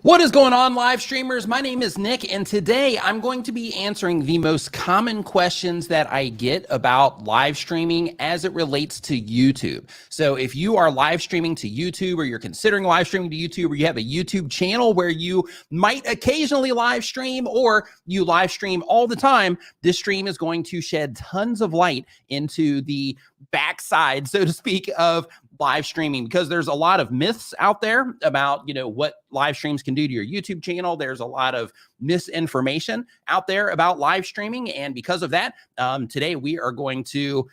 What is going on, live streamers? My name is Nick, and today I'm going to be answering the most common questions that I get about live streaming as it relates to YouTube. So if you are live streaming to YouTube, or you're considering live streaming to YouTube, or you have a YouTube channel where you might occasionally live stream, or you live stream all the time, this stream is going to shed tons of light into the backside, so to speak, of live streaming, because there's a lot of myths out there about, what live streams can do to your YouTube channel. There's a lot of misinformation out there about live streaming. And because of that, today we are going to,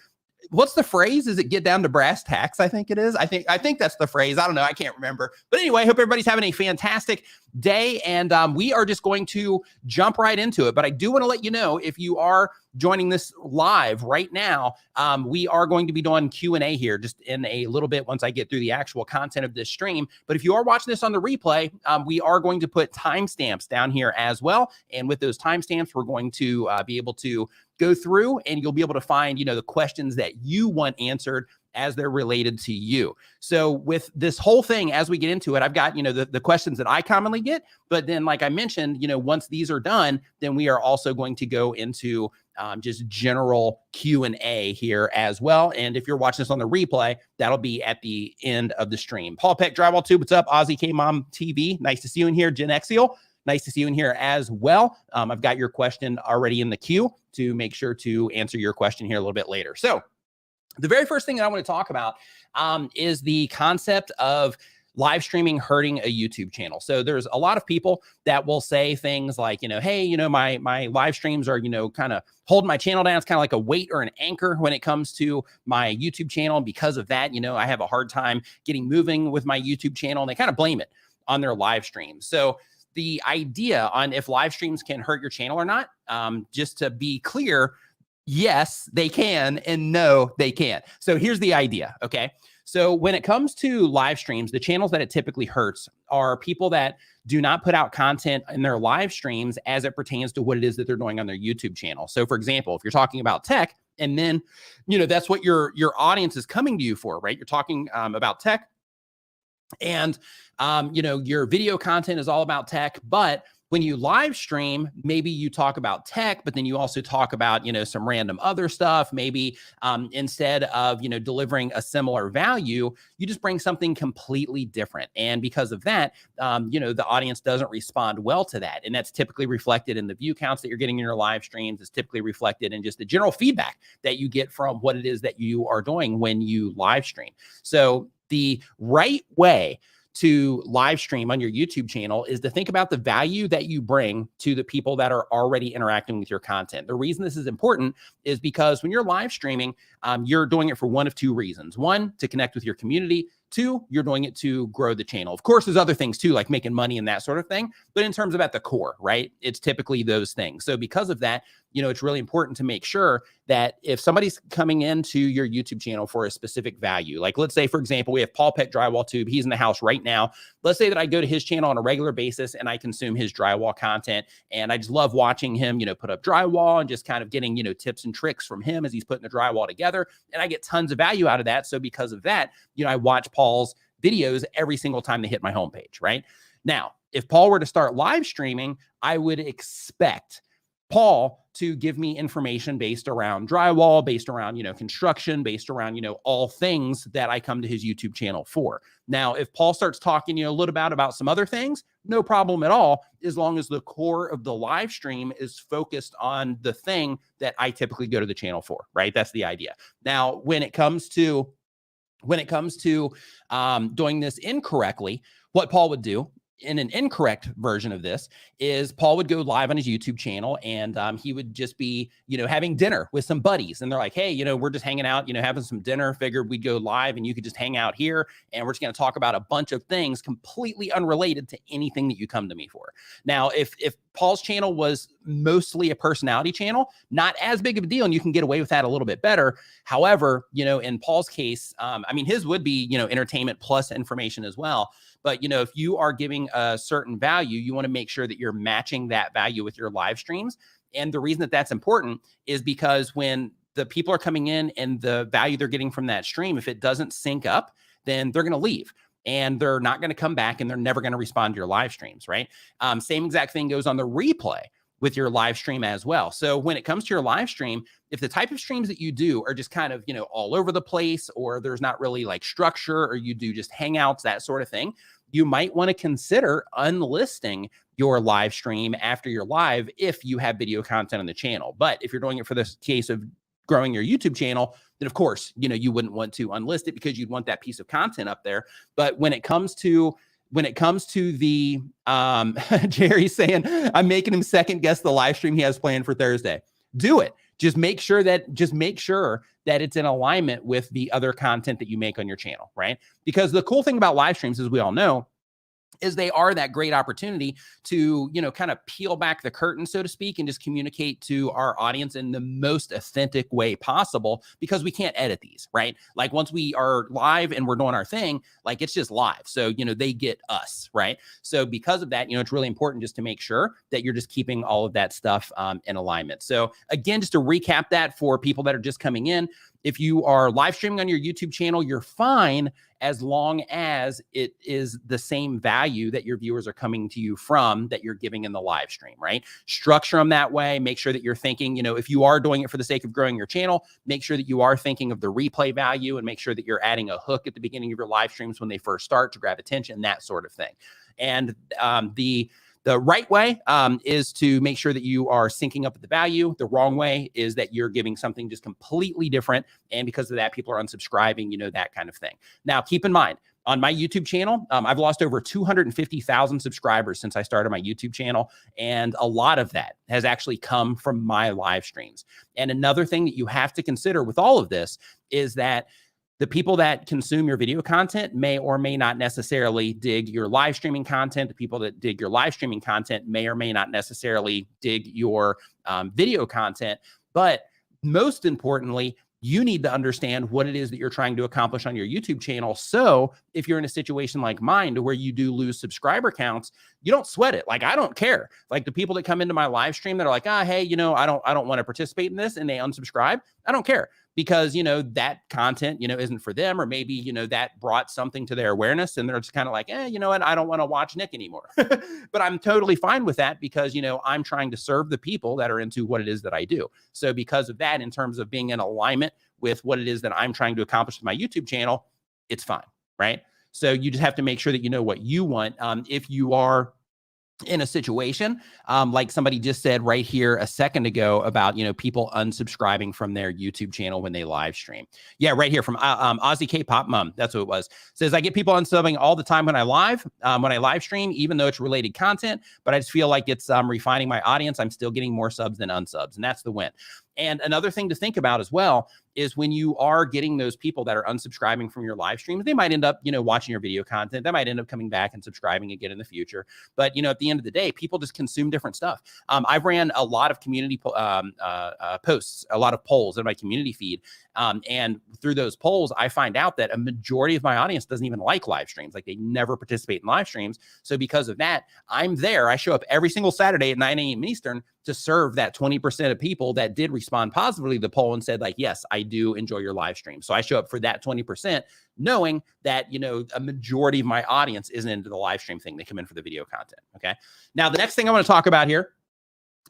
what's the phrase? Is it get down to brass tacks? I think it is. I think that's the phrase. I don't know. I can't remember. But anyway, I hope everybody's having a fantastic day. And we are just going to jump right into it. But I do want to let you know, if you are joining this live right now, we are going to be doing Q&A here just in a little bit once I get through the actual content of this stream. But if you are watching this on the replay, we are going to put timestamps down here as well. And with those timestamps, we're going to be able to go through, and you'll be able to find, the questions that you want answered as they're related to you. So with this whole thing, as we get into it, I've got, the questions that I commonly get, but then like I mentioned, once these are done, then we are also going to go into just general Q&A here as well. And if you're watching this on the replay, that'll be at the end of the stream. Paul Peck, Drywall Tube, what's up? Aussie K-Mom TV, nice to see you in here. Jen Exiel, nice to see you in here as well. I've got your question already in the queue to make sure to answer your question here a little bit later. So the very first thing that I want to talk about is the concept of live streaming hurting a YouTube channel. So there's a lot of people that will say things like, hey, my live streams are, kind of holding my channel down. It's kind of like a weight or an anchor when it comes to my YouTube channel. And because of that, I have a hard time getting moving with my YouTube channel, and they kind of blame it on their live streams. So the idea on if live streams can hurt your channel or not, just to be clear, yes, they can, and no, they can't. So here's the idea, okay? So when it comes to live streams, the channels that it typically hurts are people that do not put out content in their live streams as it pertains to what it is that they're doing on their YouTube channel. So for example, if you're talking about tech, and then, that's what your audience is coming to you for, right? You're talking about tech, and your video content is all about tech, but when you live stream, maybe you talk about tech, but then you also talk about, some random other stuff. Maybe instead of, delivering a similar value, you just bring something completely different. And because of that, the audience doesn't respond well to that. And that's typically reflected in the view counts that you're getting in your live streams. It's typically reflected in just the general feedback that you get from what it is that you are doing when you live stream. So the right way to live stream on your YouTube channel is to think about the value that you bring to the people that are already interacting with your content. The reason this is important is because when you're live streaming, you're doing it for one of two reasons. One, to connect with your community. Two, you're doing it to grow the channel. Of course, there's other things too, like making money and that sort of thing. But in terms of at the core, right, it's typically those things. So because of that, it's really important to make sure that if somebody's coming into your YouTube channel for a specific value, like let's say, for example, we have Paul Peck Drywall Tube. He's in the house right now. Let's say that I go to his channel on a regular basis and I consume his drywall content. And I just love watching him, put up drywall and just kind of getting, tips and tricks from him as he's putting the drywall together. And I get tons of value out of that. So because of that, I watch Paul's videos every single time they hit my homepage, right? Now, if Paul were to start live streaming, I would expect Paul to give me information based around drywall, based around, construction, based around, all things that I come to his YouTube channel for. Now, if Paul starts talking, a little bit about some other things, no problem at all, as long as the core of the live stream is focused on the thing that I typically go to the channel for, right? That's the idea. Now, when it comes to doing this incorrectly, what Paul would do in an incorrect version of this is Paul would go live on his YouTube channel, and he would just be, having dinner with some buddies. And they're like, hey, we're just hanging out, having some dinner. Figured we'd go live and you could just hang out here. And we're just going to talk about a bunch of things completely unrelated to anything that you come to me for. Now, if Paul's channel was mostly a personality channel, not as big of a deal, and you can get away with that a little bit better. However, in Paul's case, his would be, entertainment plus information as well. But, if you are giving a certain value, you want to make sure that you're matching that value with your live streams. And the reason that that's important is because when the people are coming in and the value they're getting from that stream, if it doesn't sync up, then they're going to leave. and they're not going to come back and they're never going to respond to your live streams, right? Same exact thing goes on the replay with your live stream as well. So when it comes to your live stream, if the type of streams that you do are just kind of, all over the place, or there's not really like structure, or you do just hangouts, that sort of thing, you might want to consider unlisting your live stream after you're live if you have video content on the channel. But if you're doing it for the case of growing your YouTube channel, then of course, you wouldn't want to unlist it because you'd want that piece of content up there. But when it comes to the Jerry's saying, I'm making him second guess the live stream he has planned for Thursday. Do it. Just make sure that it's in alignment with the other content that you make on your channel, right? Because the cool thing about live streams, as we all know, is they are that great opportunity to, kind of peel back the curtain, so to speak, and just communicate to our audience in the most authentic way possible, because we can't edit these, right? Like once we are live and we're doing our thing, like it's just live. So, they get us, right? So because of that, it's really important just to make sure that you're just keeping all of that stuff in alignment. So again, just to recap that for people that are just coming in, if you are live streaming on your YouTube channel, you're fine as long as it is the same value that your viewers are coming to you from that you're giving in the live stream, right? Structure them that way. Make sure that you're thinking, if you are doing it for the sake of growing your channel, make sure that you are thinking of the replay value, and make sure that you're adding a hook at the beginning of your live streams when they first start to grab attention, that sort of thing. And the right way is to make sure that you are syncing up with the value. The wrong way is that you're giving something just completely different. And because of that, people are unsubscribing, that kind of thing. Now, keep in mind, on my YouTube channel, I've lost over 250,000 subscribers since I started my YouTube channel. And a lot of that has actually come from my live streams. And another thing that you have to consider with all of this is that the people that consume your video content may or may not necessarily dig your live streaming content. The people that dig your live streaming content may or may not necessarily dig your video content. But most importantly, you need to understand what it is that you're trying to accomplish on your YouTube channel. So if you're in a situation like mine to where you do lose subscriber counts, you don't sweat it. Like, I don't care. Like the people that come into my live stream that are like, hey, I don't want to participate in this, and they unsubscribe. I don't care, because, that content, isn't for them, or maybe, that brought something to their awareness and they're just kind of like, you know what, I don't want to watch Nick anymore. But I'm totally fine with that, because, I'm trying to serve the people that are into what it is that I do. So because of that, in terms of being in alignment with what it is that I'm trying to accomplish with my YouTube channel, it's fine, right? So you just have to make sure that you know what you want. If you are in a situation like somebody just said right here a second ago about, people unsubscribing from their YouTube channel when they live stream. Yeah, right here from Aussie K-pop Mom. That's what it was. Says, I get people unsubbing all the time when I live stream, even though it's related content, but I just feel like it's refining my audience. I'm still getting more subs than unsubs, and that's the win. And another thing to think about as well is when you are getting those people that are unsubscribing from your live streams, they might end up, watching your video content. They might end up coming back and subscribing again in the future. But, at the end of the day, people just consume different stuff. I've ran a lot of community posts, a lot of polls in my community feed. And through those polls, I find out that a majority of my audience doesn't even like live streams. Like, they never participate in live streams. So because of that, I'm there. I show up every single Saturday at 9 a.m. Eastern to serve that 20% of people that did respond positively to the poll and said, like, yes, I do enjoy your live stream. So I show up for that 20%, knowing that, a majority of my audience isn't into the live stream thing. They come in for the video content. Okay. Now, the next thing I want to talk about here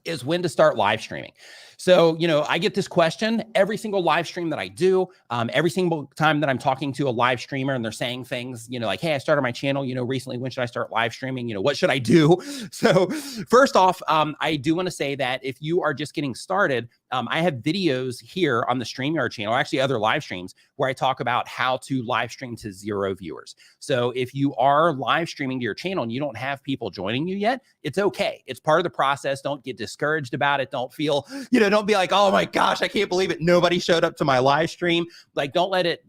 is when to start live streaming. So, I get this question every single live stream that I do, every single time that I'm talking to a live streamer and they're saying things, like, hey, I started my channel, recently, when should I start live streaming? What should I do? So first off, I do want to say that if you are just getting started, I have videos here on the Streamyard channel, actually other live streams, where I talk about how to live stream to 0 viewers. So if you are live streaming to your channel and you don't have people joining you yet, it's okay. It's part of the process. Don't get discouraged about it. Don't feel, don't be like, oh my gosh, I can't believe it, nobody showed up to my live stream. Like, don't let it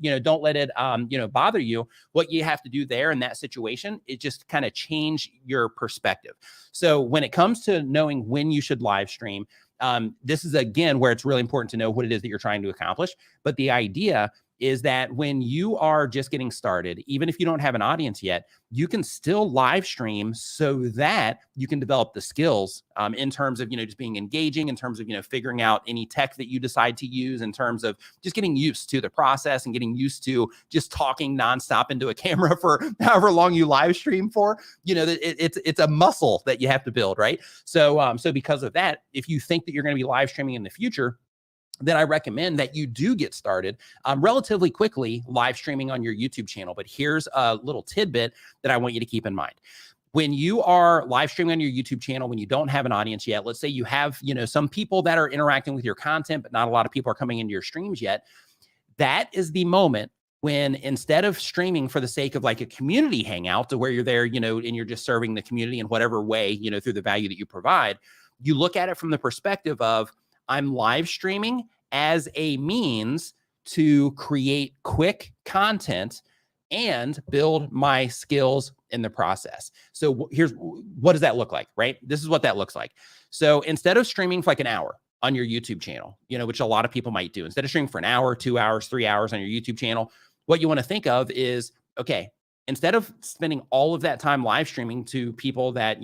bother you. What you have to do there in that situation is just kind of change your perspective. So when it comes to knowing when you should live stream, this is, again, where it's really important to know what it is that you're trying to accomplish. But the idea is that when you are just getting started, even if you don't have an audience yet, you can still live stream so that you can develop the skills in terms of, just being engaging, in terms of, figuring out any tech that you decide to use, in terms of just getting used to the process and getting used to just talking nonstop into a camera for however long you live stream for. It's a muscle that you have to build, right? So because of that, if you think that you're going to be live streaming in the future, then I recommend that you do get started relatively quickly live streaming on your YouTube channel. But here's a little tidbit that I want you to keep in mind. When you are live streaming on your YouTube channel, when you don't have an audience yet, let's say you have, some people that are interacting with your content, but not a lot of people are coming into your streams yet. That is the moment when, instead of streaming for the sake of like a community hangout to where you're there, and you're just serving the community in whatever way, through the value that you provide, you look at it from the perspective of, I'm live streaming as a means to create quick content and build my skills in the process. So here's what does that look like, right? This is what that looks like. So instead of streaming for like an hour on your YouTube channel, which a lot of people might do, instead of streaming for an hour, 2 hours, 3 hours on your YouTube channel, what you want to think of is, okay, instead of spending all of that time live streaming to people that,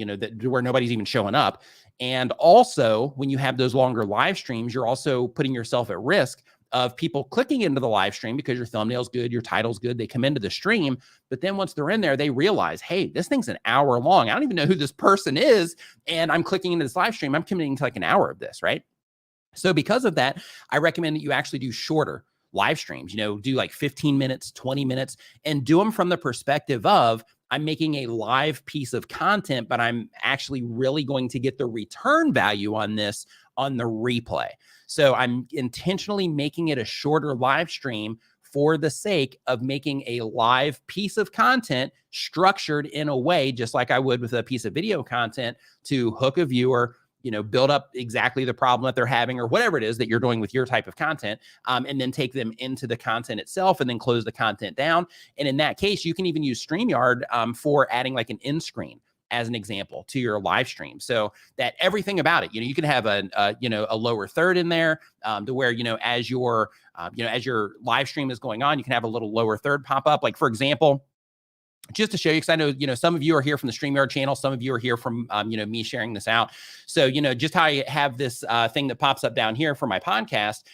where nobody's even showing up. And also, when you have those longer live streams, you're also putting yourself at risk of people clicking into the live stream because your thumbnail's good, your title's good, they come into the stream, but then once they're in there, they realize, hey, this thing's an hour long. I don't even know who this person is, and I'm clicking into this live stream. I'm committing to like an hour of this, right? So because of that, I recommend that you actually do shorter live streams, do like 15 minutes, 20 minutes, and do them from the perspective of, I'm making a live piece of content, but I'm actually really going to get the return value on this on the replay. So I'm intentionally making it a shorter live stream for the sake of making a live piece of content structured in a way, just like I would with a piece of video content, to hook a viewer, build up exactly the problem that they're having or whatever it is that you're doing with your type of content, and then take them into the content itself and then close the content down. And in that case, you can even use Streamyard for adding like an end screen as an example to your live stream, so that everything about it, you can have a lower third in there, to where, as your live stream is going on, you can have a little lower third pop up. Like, for example, just to show you, because I know, some of you are here from the Streamyard channel, some of you are here from, me sharing this out. So, just how I have this thing that pops up down here for my podcast,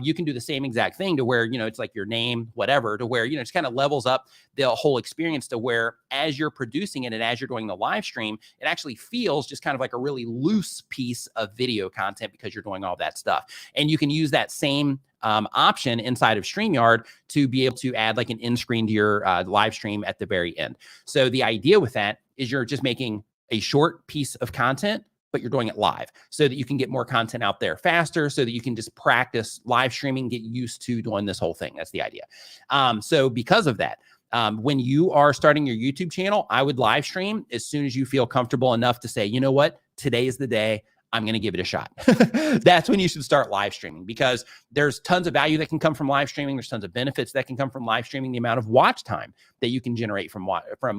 you can do the same exact thing to where, it's like your name, whatever, to where, it's kind of levels up the whole experience to where, as you're producing it and as you're doing the live stream, it actually feels just kind of like a really loose piece of video content because you're doing all that stuff. And you can use that same option inside of Streamyard to be able to add like an end screen to your live stream at the very end. So the idea with that is you're just making a short piece of content, but you're doing it live so that you can get more content out there faster, so that you can just practice live streaming, get used to doing this whole thing. That's the idea. So because of that, when you are starting your YouTube channel, I would live stream as soon as you feel comfortable enough to say, you know what, today is the day. I'm going to give it a shot. That's when you should start live streaming, because there's tons of value that can come from live streaming. There's tons of benefits that can come from live streaming. The amount of watch time that you can generate from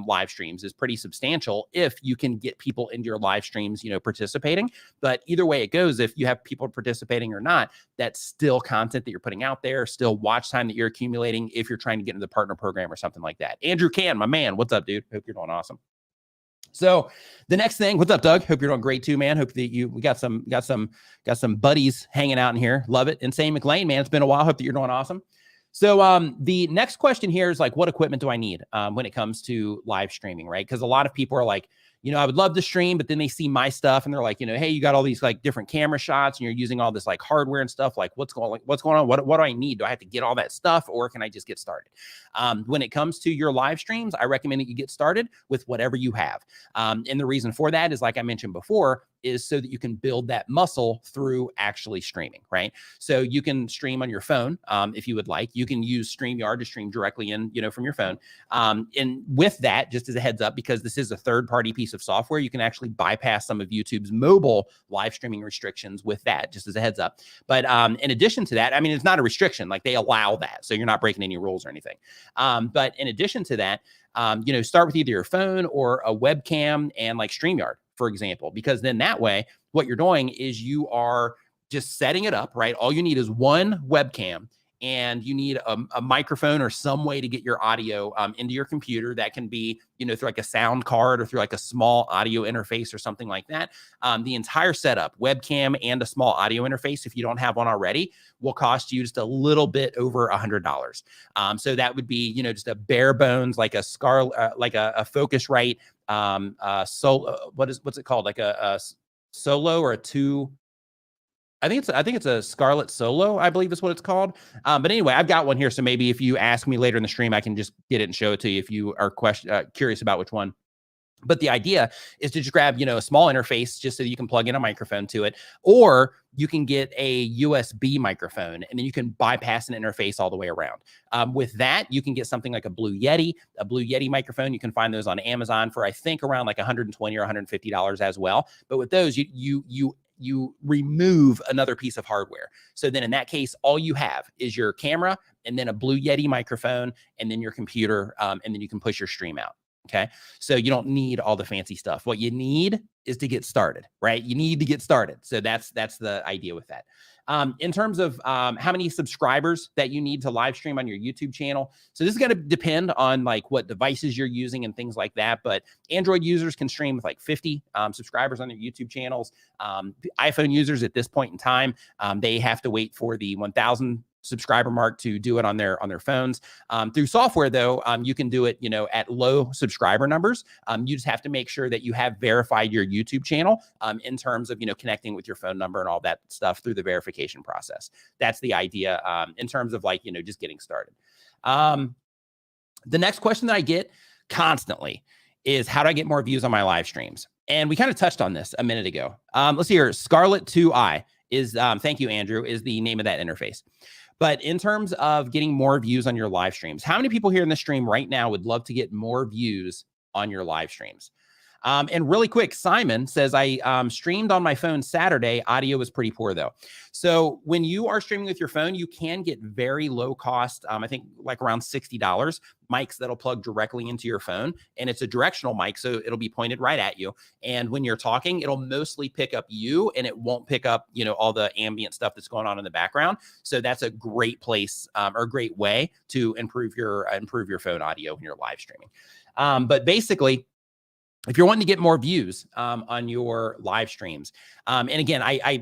live streams is pretty substantial if you can get people into your live streams, participating. But either way it goes, if you have people participating or not, that's still content that you're putting out there, still watch time that you're accumulating if you're trying to get into the partner program or something like that. Andrew Can, my man, what's up, dude? Hope you're doing awesome. So the next thing, what's up, Doug? Hope you're doing great too, man. Hope that we got some buddies hanging out in here. Love it. Insane McLean, man, it's been a while. Hope that you're doing awesome. So the next question here is like, what equipment do I need when it comes to live streaming, right? Because a lot of people are like, I would love to stream, but then they see my stuff and they're like, hey, you got all these like different camera shots and you're using all this like hardware and stuff. Like, what's going on? What do I need? Do I have to get all that stuff, or can I just get started? When it comes to your live streams, I recommend that you get started with whatever you have. And the reason for that is, like I mentioned before, is so that you can build that muscle through actually streaming, right? So you can stream on your phone if you would like. You can use Streamyard to stream directly in, from your phone. And with that, just as a heads up, because this is a third-party piece of software, you can actually bypass some of YouTube's mobile live streaming restrictions with that, just as a heads up. But in addition to that, I mean, it's not a restriction, like they allow that, so you're not breaking any rules or anything. But in addition to that, start with either your phone or a webcam and like Streamyard, for example, because then that way, what you're doing is you are just setting it up, right? All you need is one webcam and you need a microphone or some way to get your audio into your computer. That can be, through like a sound card or through like a small audio interface or something like that. The entire setup, webcam and a small audio interface, if you don't have one already, will cost you just a little bit over $100. So that would be, just a bare bones, like a like a Focusrite, what's it called? Like a Solo or a two. I think it's a Scarlett Solo, I believe is what it's called. But anyway, I've got one here. So maybe if you ask me later in the stream, I can just get it and show it to you if you are curious about which one. But the idea is to just grab, a small interface just so you can plug in a microphone to it, or you can get a USB microphone and then you can bypass an interface all the way around. With that, you can get something like a Blue Yeti microphone. You can find those on Amazon for, I think, around like $120 or $150 as well. But with those, you remove another piece of hardware. So then in that case, all you have is your camera and then a Blue Yeti microphone and then your computer, and then you can push your stream out. Okay. So you don't need all the fancy stuff. What you need is to get started, right? You need to get started. So that's the idea with that. In terms of how many subscribers that you need to live stream on your YouTube channel. So this is going to depend on like what devices you're using and things like that. But Android users can stream with like 50 subscribers on their YouTube channels. iPhone users at this point in time, they have to wait for the 1,000 subscriber mark to do it on their phones. Through software though, you can do it, at low subscriber numbers. You just have to make sure that you have verified your YouTube channel in terms of, connecting with your phone number and all that stuff through the verification process. That's the idea in terms of like, just getting started. The next question that I get constantly is, how do I get more views on my live streams? And we kind of touched on this a minute ago. Let's see here. Scarlett 2i is, thank you, Andrew, is the name of that interface. But in terms of getting more views on your live streams, how many people here in the stream right now would love to get more views on your live streams? And really quick, Simon says, I streamed on my phone Saturday. Audio was pretty poor though. So when you are streaming with your phone, you can get very low cost, I think like around $60 mics that'll plug directly into your phone. And it's a directional mic, so it'll be pointed right at you. And when you're talking, it'll mostly pick up you and it won't pick up, all the ambient stuff that's going on in the background. So that's a great place or a great way to improve your phone audio when you're live streaming. But basically, if you're wanting to get more views on your live streams, and again, I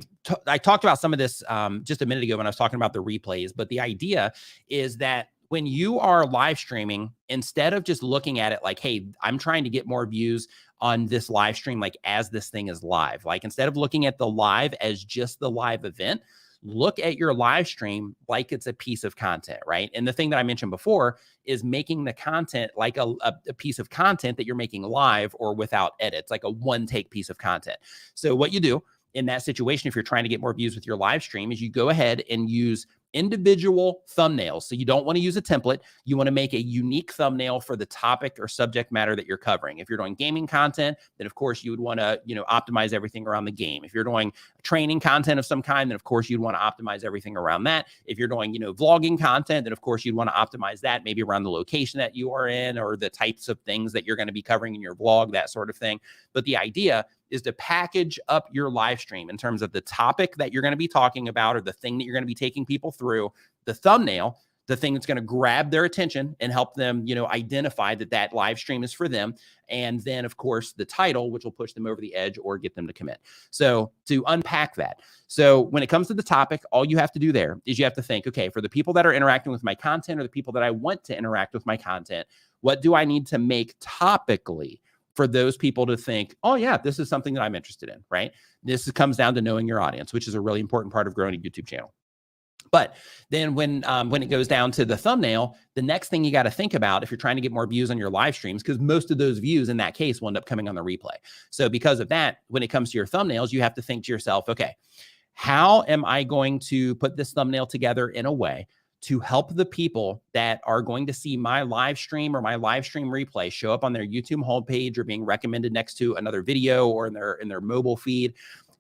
talked about some of this just a minute ago when I was talking about the replays, but the idea is that when you are live streaming, instead of just looking at it like, hey, I'm trying to get more views on this live stream, like as this thing is live, like instead of looking at the live as just the live event, look at your live stream like it's a piece of content, right? And the thing that I mentioned before is making the content like a piece of content that you're making live or without edits, like a one-take piece of content. So what you do in that situation, if you're trying to get more views with your live stream, is you go ahead and use individual thumbnails. So you don't want to use a template. You want to make a unique thumbnail for the topic or subject matter that you're covering. If you're doing gaming content, then of course you would want to, optimize everything around the game. If you're doing training content of some kind, then of course you'd want to optimize everything around that. If you're doing, vlogging content, then of course you'd want to optimize that maybe around the location that you are in or the types of things that you're going to be covering in your vlog, that sort of thing. But the idea is to package up your live stream in terms of the topic that you're going to be talking about or the thing that you're going to be taking people through, the thumbnail, the thing that's going to grab their attention and help them, identify that live stream is for them. And then, of course, the title, which will push them over the edge or get them to commit. So to unpack that. So when it comes to the topic, all you have to do there is you have to think, okay, for the people that are interacting with my content or the people that I want to interact with my content, what do I need to make topically for those people to think, oh yeah, this is something that I'm interested in, right? This comes down to knowing your audience, which is a really important part of growing a YouTube channel. But then when it goes down to the thumbnail, the next thing you got to think about if you're trying to get more views on your live streams, because most of those views in that case will end up coming on the replay. So because of that, when it comes to your thumbnails, you have to think to yourself, okay, how am I going to put this thumbnail together in a way to help the people that are going to see my live stream or my live stream replay show up on their YouTube homepage or being recommended next to another video or in their mobile feed?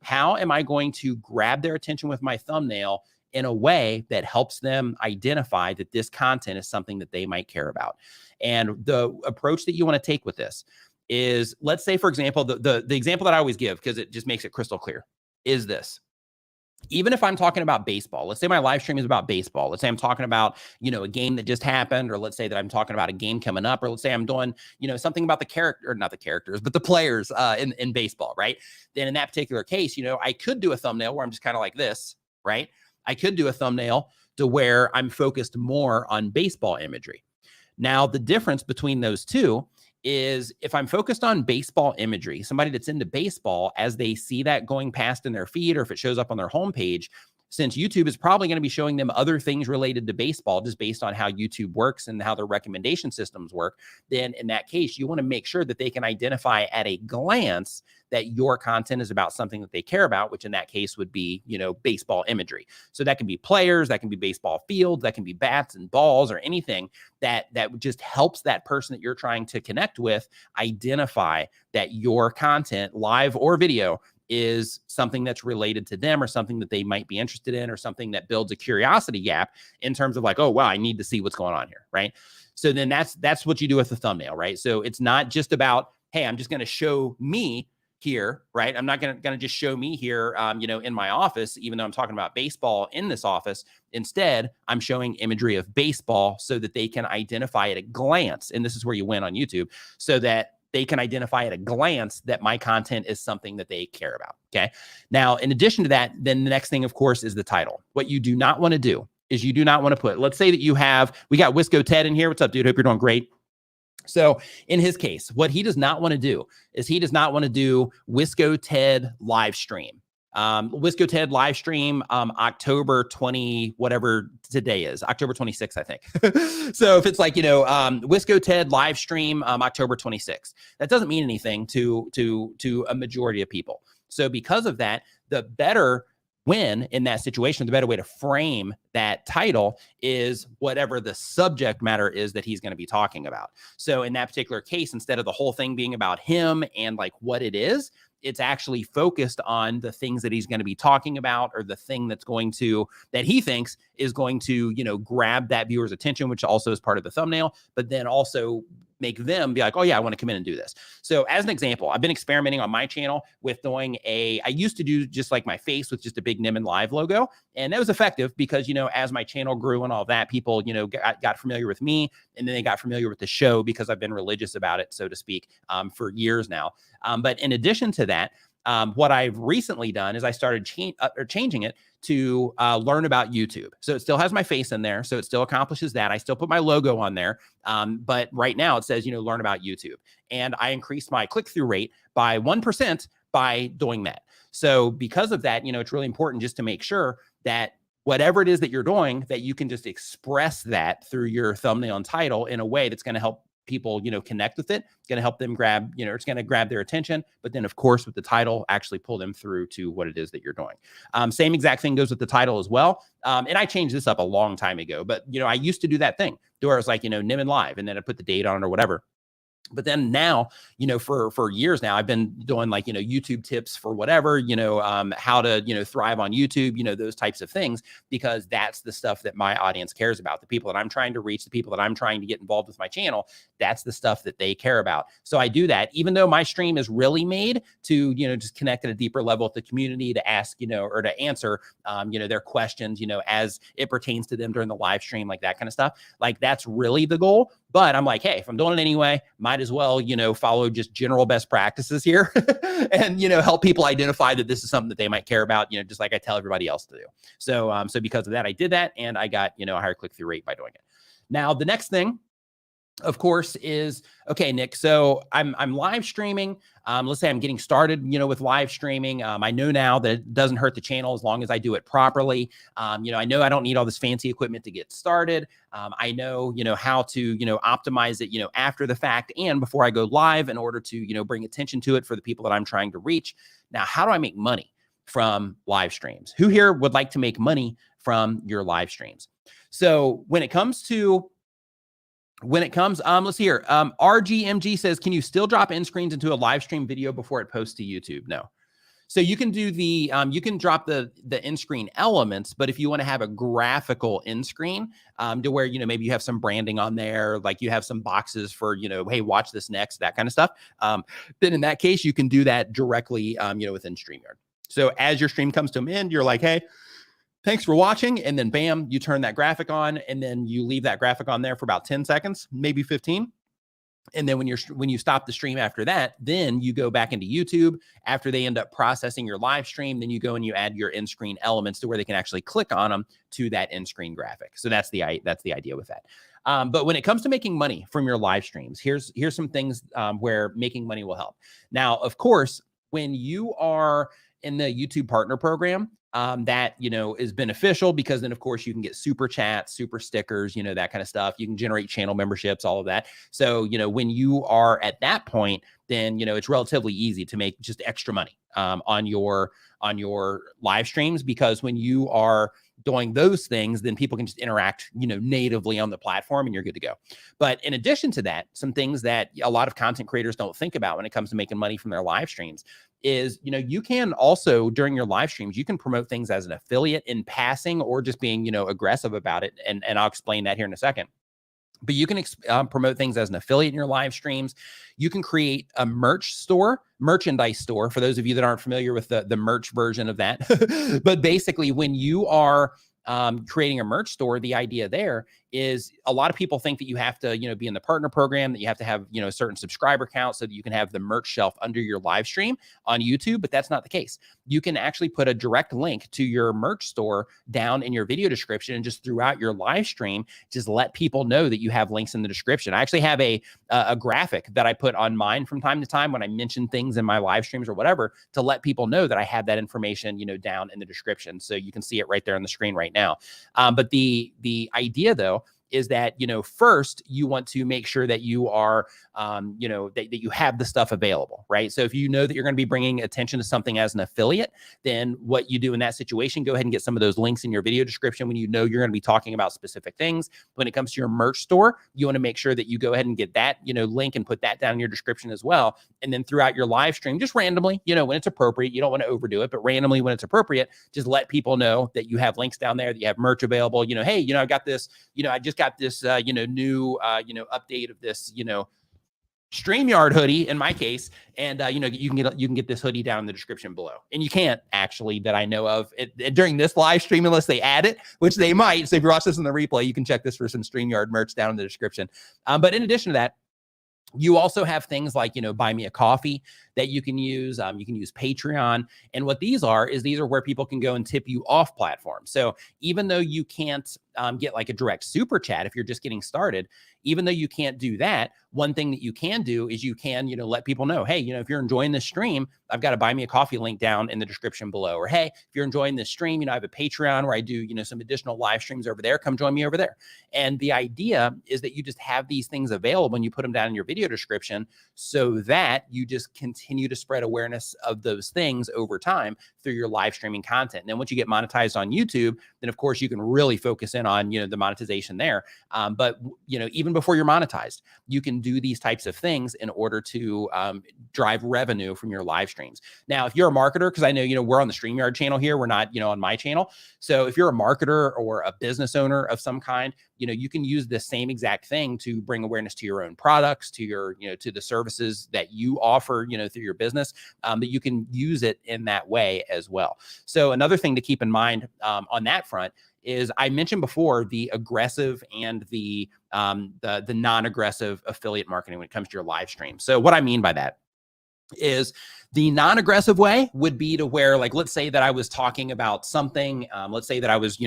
How am I going to grab their attention with my thumbnail in a way that helps them identify that this content is something that they might care about? And the approach that you want to take with this is, let's say, for example, the example that I always give, because it just makes it crystal clear, is this. even if I'm talking about baseball, let's say my live stream is about baseball. Let's say I'm talking about, a game that just happened, or let's say that I'm talking about a game coming up, or let's say I'm doing, something about the character, or not the characters, but the players in baseball, right? Then in that particular case, I could do a thumbnail where I'm just kind of like this, right? I could do a thumbnail to where I'm focused more on baseball imagery. Now, the difference between those two is if I'm focused on baseball imagery, somebody that's into baseball, as they see that going past in their feed, or if it shows up on their homepage, since YouTube is probably going to be showing them other things related to baseball just based on how YouTube works and how their recommendation systems work, then in that case, you want to make sure that they can identify at a glance that your content is about something that they care about, which in that case would be, baseball imagery. So that can be players, that can be baseball fields, that can be bats and balls, or anything that just helps that person that you're trying to connect with identify that your content, live or video, is something that's related to them, or something that they might be interested in, or something that builds a curiosity gap in terms of like, oh, wow, I need to see what's going on here, right? So then that's what you do with the thumbnail, right? So it's not just about, hey, I'm just going to show me here, right? I'm not going to just show me here, in my office, even though I'm talking about baseball in this office. Instead, I'm showing imagery of baseball so that they can identify at a glance. And this is where you win on YouTube, so that they can identify at a glance that my content is something that they care about. Okay. Now, in addition to that, then the next thing, of course, is the title. What you do not want to do is you do not want to put, let's say that we got Wisco Ted in here. What's up, dude? Hope you're doing great. So in his case, what he does not want to do is he does not want to do Wisco Ted live stream. Wisco Ted live stream, October 20, whatever today is, October 26th, I think. So if it's like, Wisco Ted live stream, October 26th, that doesn't mean anything to a majority of people. So because of that, the better win in that situation, the better way to frame that title is whatever the subject matter is that he's going to be talking about. So in that particular case, instead of the whole thing being about him and like what it is, it's actually focused on the things that he's going to be talking about, or the thing that he thinks is going to, grab that viewer's attention, which also is part of the thumbnail, but then also make them be like, oh yeah, I want to come in and do this. So as an example, I've been experimenting on my channel with doing I used to do just like my face with just a big Nimmin live logo. And that was effective because, as my channel grew and all that, people, got familiar with me, and then they got familiar with the show because I've been religious about it, so to speak, for years now. But in addition to that, what I've recently done is I started changing it to learn about YouTube. So it still has my face in there. So it still accomplishes that. I still put my logo on there. But right now it says, learn about YouTube. And I increased my click-through rate by 1% by doing that. So because of that, it's really important just to make sure that whatever it is that you're doing, that you can just express that through your thumbnail and title in a way that's going to help people, connect with it. It's going to help them grab, it's going to grab their attention. But then, of course, with the title, actually pull them through to what it is that you're doing. Same exact thing goes with the title as well. And I changed this up a long time ago. But, I used to do that thing where I was like, Nimmin Live, and then I put the date on it or whatever. But then now, for years now, I've been doing like, YouTube tips for whatever, how to, thrive on YouTube, those types of things, because that's the stuff that my audience cares about. The people that I'm trying to reach, the people that I'm trying to get involved with my channel, that's the stuff that they care about. So I do that, even though my stream is really made to, just connect at a deeper level with the community, to ask, or to answer, their questions, as it pertains to them during the live stream, like that kind of stuff. Like that's really the goal. But I'm like, hey, if I'm doing it anyway, might as well, follow just general best practices here and, help people identify that this is something that they might care about, just like I tell everybody else to do. So, so because of that, I did that, and I got, a higher click-through rate by doing it. Now, the next thing, of course, is, okay, Nick, so I'm live streaming. Let's say I'm getting started, with live streaming. I know now that it doesn't hurt the channel as long as I do it properly. I know I don't need all this fancy equipment to get started. I know, how to, optimize it, after the fact and before I go live in order to, bring attention to it for the people that I'm trying to reach. Now, how do I make money from live streams? Who here would like to make money from your live streams? So when it comes, let's see here. RGMG says, can you still drop end screens into a live stream video before it posts to YouTube? No. So you can do you can drop the end screen elements, but if you want to have a graphical end screen, to where, maybe you have some branding on there, like you have some boxes for, hey, watch this next, that kind of stuff. Then in that case, you can do that directly, within Streamyard. So as your stream comes to an end, you're like, hey, thanks for watching. And then bam, you turn that graphic on, and then you leave that graphic on there for about 10 seconds, maybe 15. And then when you stop the stream after that, then you go back into YouTube. After they end up processing your live stream, then you go and you add your in-screen elements to where they can actually click on them to that in-screen graphic. So that's the idea with that. But when it comes to making money from your live streams, here's some things where making money will help. Now, of course, when you are in the YouTube partner program, that, is beneficial, because then of course you can get super chats, super stickers, that kind of stuff. You can generate channel memberships, all of that. So, when you are at that point, then, it's relatively easy to make just extra money on your live streams, because when you are doing those things, then people can just interact, natively on the platform, and you're good to go. But in addition to that, some things that a lot of content creators don't think about when it comes to making money from their live streams is, you can also, during your live streams, you can promote things as an affiliate in passing, or just being, aggressive about it. And I'll explain that here in a second. But you can promote things as an affiliate in your live streams. You can create a merchandise store, for those of you that aren't familiar with the merch version of that. But basically, when you are creating a merch store, the idea there is, a lot of people think that you have to, be in the partner program, that you have to have, a certain subscriber count so that you can have the merch shelf under your live stream on YouTube, but that's not the case. You can actually put a direct link to your merch store down in your video description, and just throughout your live stream, just let people know that you have links in the description. I actually have a graphic that I put on mine from time to time when I mention things in my live streams or whatever, to let people know that I have that information, down in the description. So you can see it right there on the screen right now. But the idea, though, is that, first you want to make sure that you are, that you have the stuff available, right? So if you know that you're going to be bringing attention to something as an affiliate, then what you do in that situation, go ahead and get some of those links in your video description when you know you're going to be talking about specific things. When it comes to your merch store, you want to make sure that you go ahead and get that, link, and put that down in your description as well. And then throughout your live stream, just randomly, when it's appropriate, you don't want to overdo it, but randomly when it's appropriate, just let people know that you have links down there, that you have merch available. Hey, I got this, I just got this, new, update of this, Streamyard hoodie in my case. And, you can get this hoodie down in the description below. And you can't actually, that I know of, during this live stream, unless they add it, which they might. So if you watch this in the replay, you can check this for some Streamyard merch down in the description. But in addition to that, you also have things like, buy me a coffee that you can use. You can use Patreon. And what these are where people can go and tip you off platform. So even though you can't get like a direct super chat if you're just getting started, even though you can't do that, one thing that you can do is you can, let people know, hey, if you're enjoying this stream, I've got a buy me a coffee link down in the description below. Or, hey, if you're enjoying this stream, I have a Patreon where I do, some additional live streams over there. Come join me over there. And the idea is that you just have these things available and you put them down in your video description, so that you just continue to spread awareness of those things over time through your live streaming content. And then once you get monetized on YouTube, then of course you can really focus in on, the monetization there. But, even before you're monetized, you can do these types of things in order to drive revenue from your live streams. Now, if you're a marketer, because I know, we're on the Streamyard channel here, we're not, on my channel. So if you're a marketer or a business owner of some kind, you can use the same exact thing to bring awareness to your own products, to your, to the services that you offer, through your business, that you can use it in that way as well. So another thing to keep in mind on that front is, I mentioned before, the aggressive and the non-aggressive affiliate marketing when it comes to your live stream. So what I mean by that is, the non-aggressive way would be to where, like, let's say that I was talking about something, let's say that I was,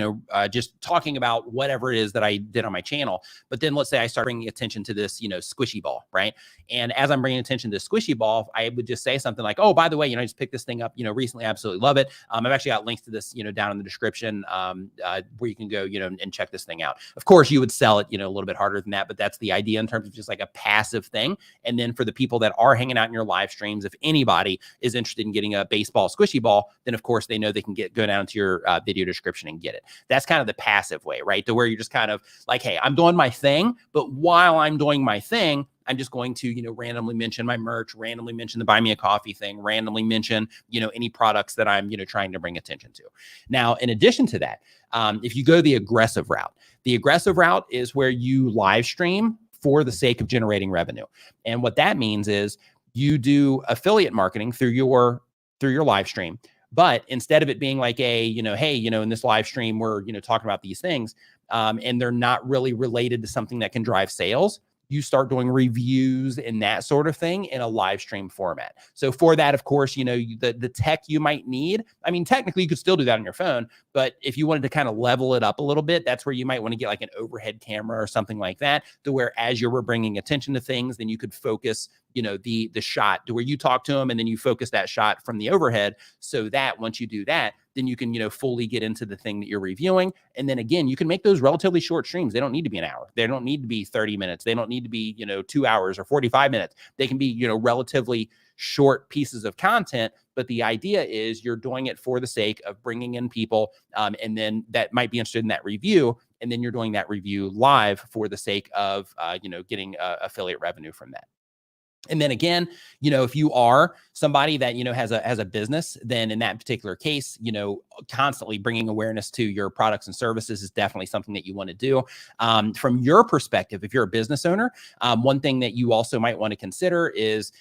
just talking about whatever it is that I did on my channel, but then let's say I start bringing attention to this, squishy ball, right? And as I'm bringing attention to this squishy ball, I would just say something like, oh, by the way, I just picked this thing up, recently, I absolutely love it. I've actually got links to this, down in the description, where you can go, and check this thing out. Of course, you would sell it, a little bit harder than that, but that's the idea in terms of just like a passive thing. And then for the people that are hanging out in your live streams, if anybody is interested in getting a baseball squishy ball, then of course they know they can go down to your video description and get it. That's kind of the passive way, right? To where you're just kind of like, hey, I'm doing my thing, but while I'm doing my thing, I'm just going to, randomly mention my merch, randomly mention the buy me a coffee thing, randomly mention, any products that I'm, trying to bring attention to. Now, in addition to that, if you go the aggressive route is where you live stream for the sake of generating revenue. And what that means is, you do affiliate marketing through your live stream, But instead of it being like a, hey, in this live stream, we're, talking about these things, and they're not really related to something that can drive sales, you start doing reviews and that sort of thing in a live stream format. So for that, of course, the tech you might need. I mean, technically you could still do that on your phone, but if you wanted to kind of level it up a little bit, that's where you might want to get like an overhead camera or something like that, to where as you were bringing attention to things, then you could focus, the shot to where you talk to them and then you focus that shot from the overhead, so that once you do that, then you can, fully get into the thing that you're reviewing. And then again, you can make those relatively short streams. They don't need to be an hour. They don't need to be 30 minutes. They don't need to be, 2 hours or 45 minutes. They can be, relatively short pieces of content. But the idea is you're doing it for the sake of bringing in people, and then that might be interested in that review. And then you're doing that review live for the sake of, getting affiliate revenue from that. And then again, if you are somebody that, has a business, then in that particular case, constantly bringing awareness to your products and services is definitely something that you want to do. From your perspective, if you're a business owner, one thing that you also might want to consider is,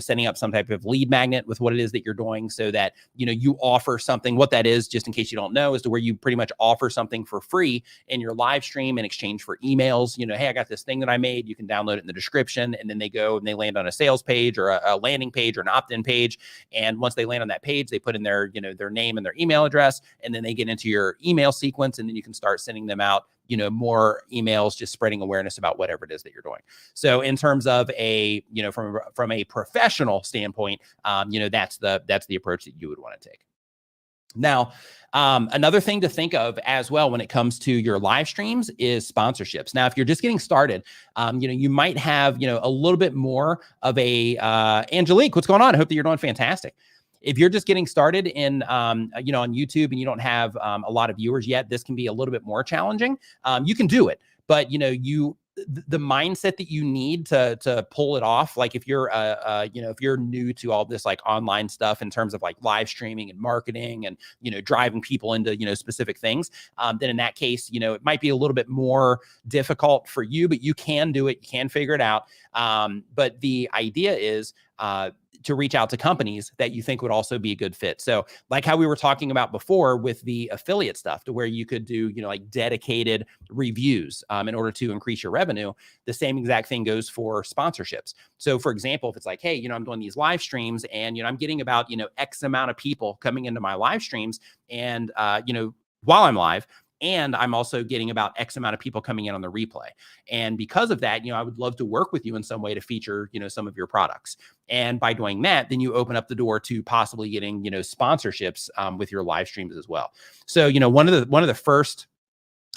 setting up some type of lead magnet with what it is that you're doing, so that, you offer something. What that is, just in case you don't know, is to where you pretty much offer something for free in your live stream in exchange for emails. Hey, I got this thing that I made. You can download it in the description. And then they go and they land on a sales page or a landing page or an opt-in page. And once they land on that page, they put in their, their name and their email address, and then they get into your email sequence, and then you can start sending them out, more emails, just spreading awareness about whatever it is that you're doing. So in terms of a, from a professional standpoint, that's the approach that you would want to take. Now, another thing to think of as well when it comes to your live streams is sponsorships. Now, if you're just getting started, you might have, a little bit more of a, Angelique, what's going on? I hope that you're doing fantastic. If you're just getting started in, on YouTube and you don't have a lot of viewers yet, this can be a little bit more challenging. You can do it, but the mindset that you need to pull it off, like if you're if you're new to all this like online stuff in terms of like live streaming and marketing and driving people into specific things, then in that case it might be a little bit more difficult for you, but you can do it, you can figure it out. But the idea is to reach out to companies that you think would also be a good fit. So like how we were talking about before with the affiliate stuff, to where you could do, like dedicated reviews in order to increase your revenue. The same exact thing goes for sponsorships. So for example, if it's like, hey, I'm doing these live streams and, I'm getting about, X amount of people coming into my live streams and, while I'm live, and I'm also getting about X amount of people coming in on the replay. And because of that, I would love to work with you in some way to feature, some of your products. And by doing that, then you open up the door to possibly getting, sponsorships with your live streams as well. So, one of the first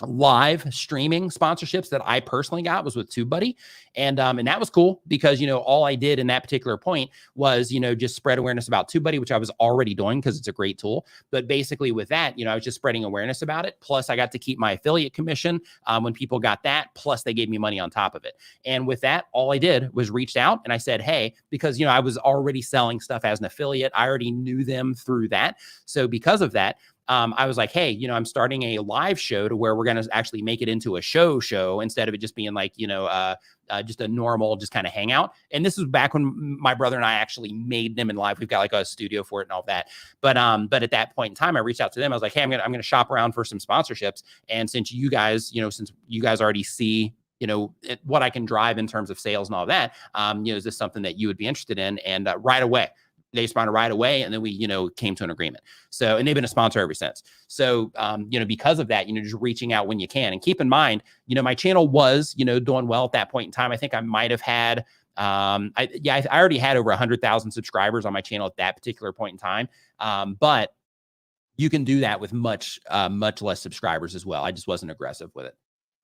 live streaming sponsorships that I personally got was with TubeBuddy. And that was cool because, all I did in that particular point was, just spread awareness about TubeBuddy, which I was already doing because it's a great tool. But basically with that, I was just spreading awareness about it. Plus I got to keep my affiliate commission when people got that. Plus they gave me money on top of it. And with that, all I did was reached out and I said, hey, because, I was already selling stuff as an affiliate. I already knew them through that. So because of that, I was like, hey, I'm starting a live show to where we're going to actually make it into a show instead of it just being like, just a normal, just kind of hangout. And this was back when my brother and I actually made Nimmin live. We've got like a studio for it and all that. But at that point in time, I reached out to them. I was like, hey, I'm going to shop around for some sponsorships. And since you guys, already see, what I can drive in terms of sales and all that, is this something that you would be interested in? And right away, they responded right away. And then we, came to an agreement. So, and they've been a sponsor ever since. So, because of that, just reaching out when you can. And keep in mind, my channel was, doing well at that point in time. I think I might have had, I already had over 100,000 subscribers on my channel at that particular point in time. But you can do that with much less subscribers as well. I just wasn't aggressive with it.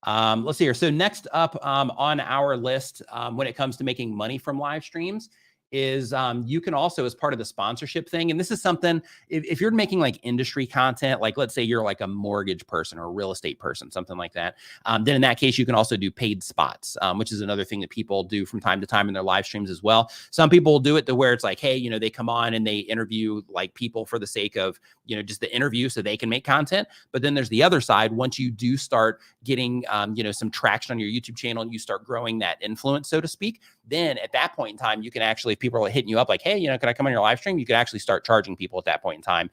Let's see here. So next up on our list, when it comes to making money from live streams, is you can also, as part of the sponsorship thing, and this is something, if you're making like industry content, like let's say you're like a mortgage person or a real estate person, something like that, then in that case, you can also do paid spots, which is another thing that people do from time to time in their live streams as well. Some people will do it to where it's like, hey, they come on and they interview like people for the sake of, just the interview so they can make content. But then there's the other side. Once you do start getting, some traction on your YouTube channel and you start growing that influence, so to speak, then at that point in time, you can actually if people are hitting you up like, hey, could I come on your live stream? You could actually start charging people at that point in time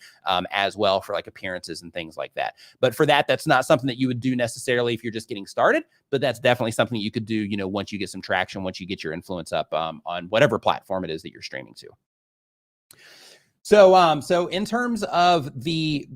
as well for like appearances and things like that. But for that, that's not something that you would do necessarily if you're just getting started, but that's definitely something that you could do, once you get some traction, once you get your influence up on whatever platform it is that you're streaming to. So in terms of the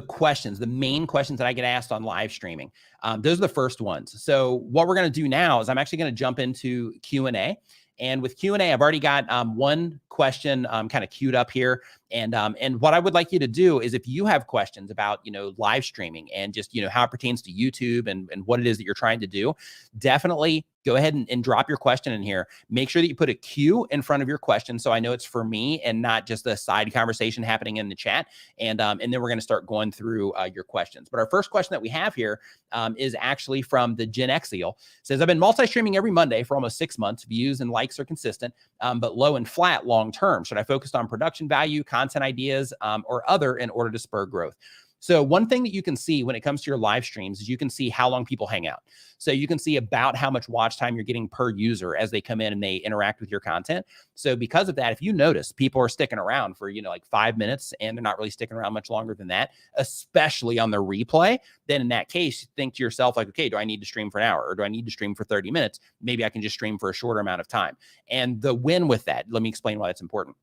questions, the main questions that I get asked on live streaming, those are the first ones. So what we're going to do now is I'm actually going to jump into Q&A. And with Q&A, I've already got one question kind of queued up here. And what I would like you to do is if you have questions about, live streaming and just, how it pertains to YouTube and what it is that you're trying to do, definitely go ahead and drop your question in here. Make sure that you put a Q in front of your question so I know it's for me and not just a side conversation happening in the chat. And then we're going to start going through your questions. But our first question that we have here is actually from the Gen Xeal. Says, I've been multi-streaming every Monday for almost 6 months. Views and likes are consistent, but low and flat long term. Should I focus on production value, content ideas, or other in order to spur growth? So one thing that you can see when it comes to your live streams is you can see how long people hang out. So you can see about how much watch time you're getting per user as they come in and they interact with your content. So because of that, if you notice people are sticking around for, like 5 minutes and they're not really sticking around much longer than that, especially on the replay, then in that case, think to yourself like, okay, do I need to stream for an hour or do I need to stream for 30 minutes? Maybe I can just stream for a shorter amount of time. And the win with that, let me explain why that's important.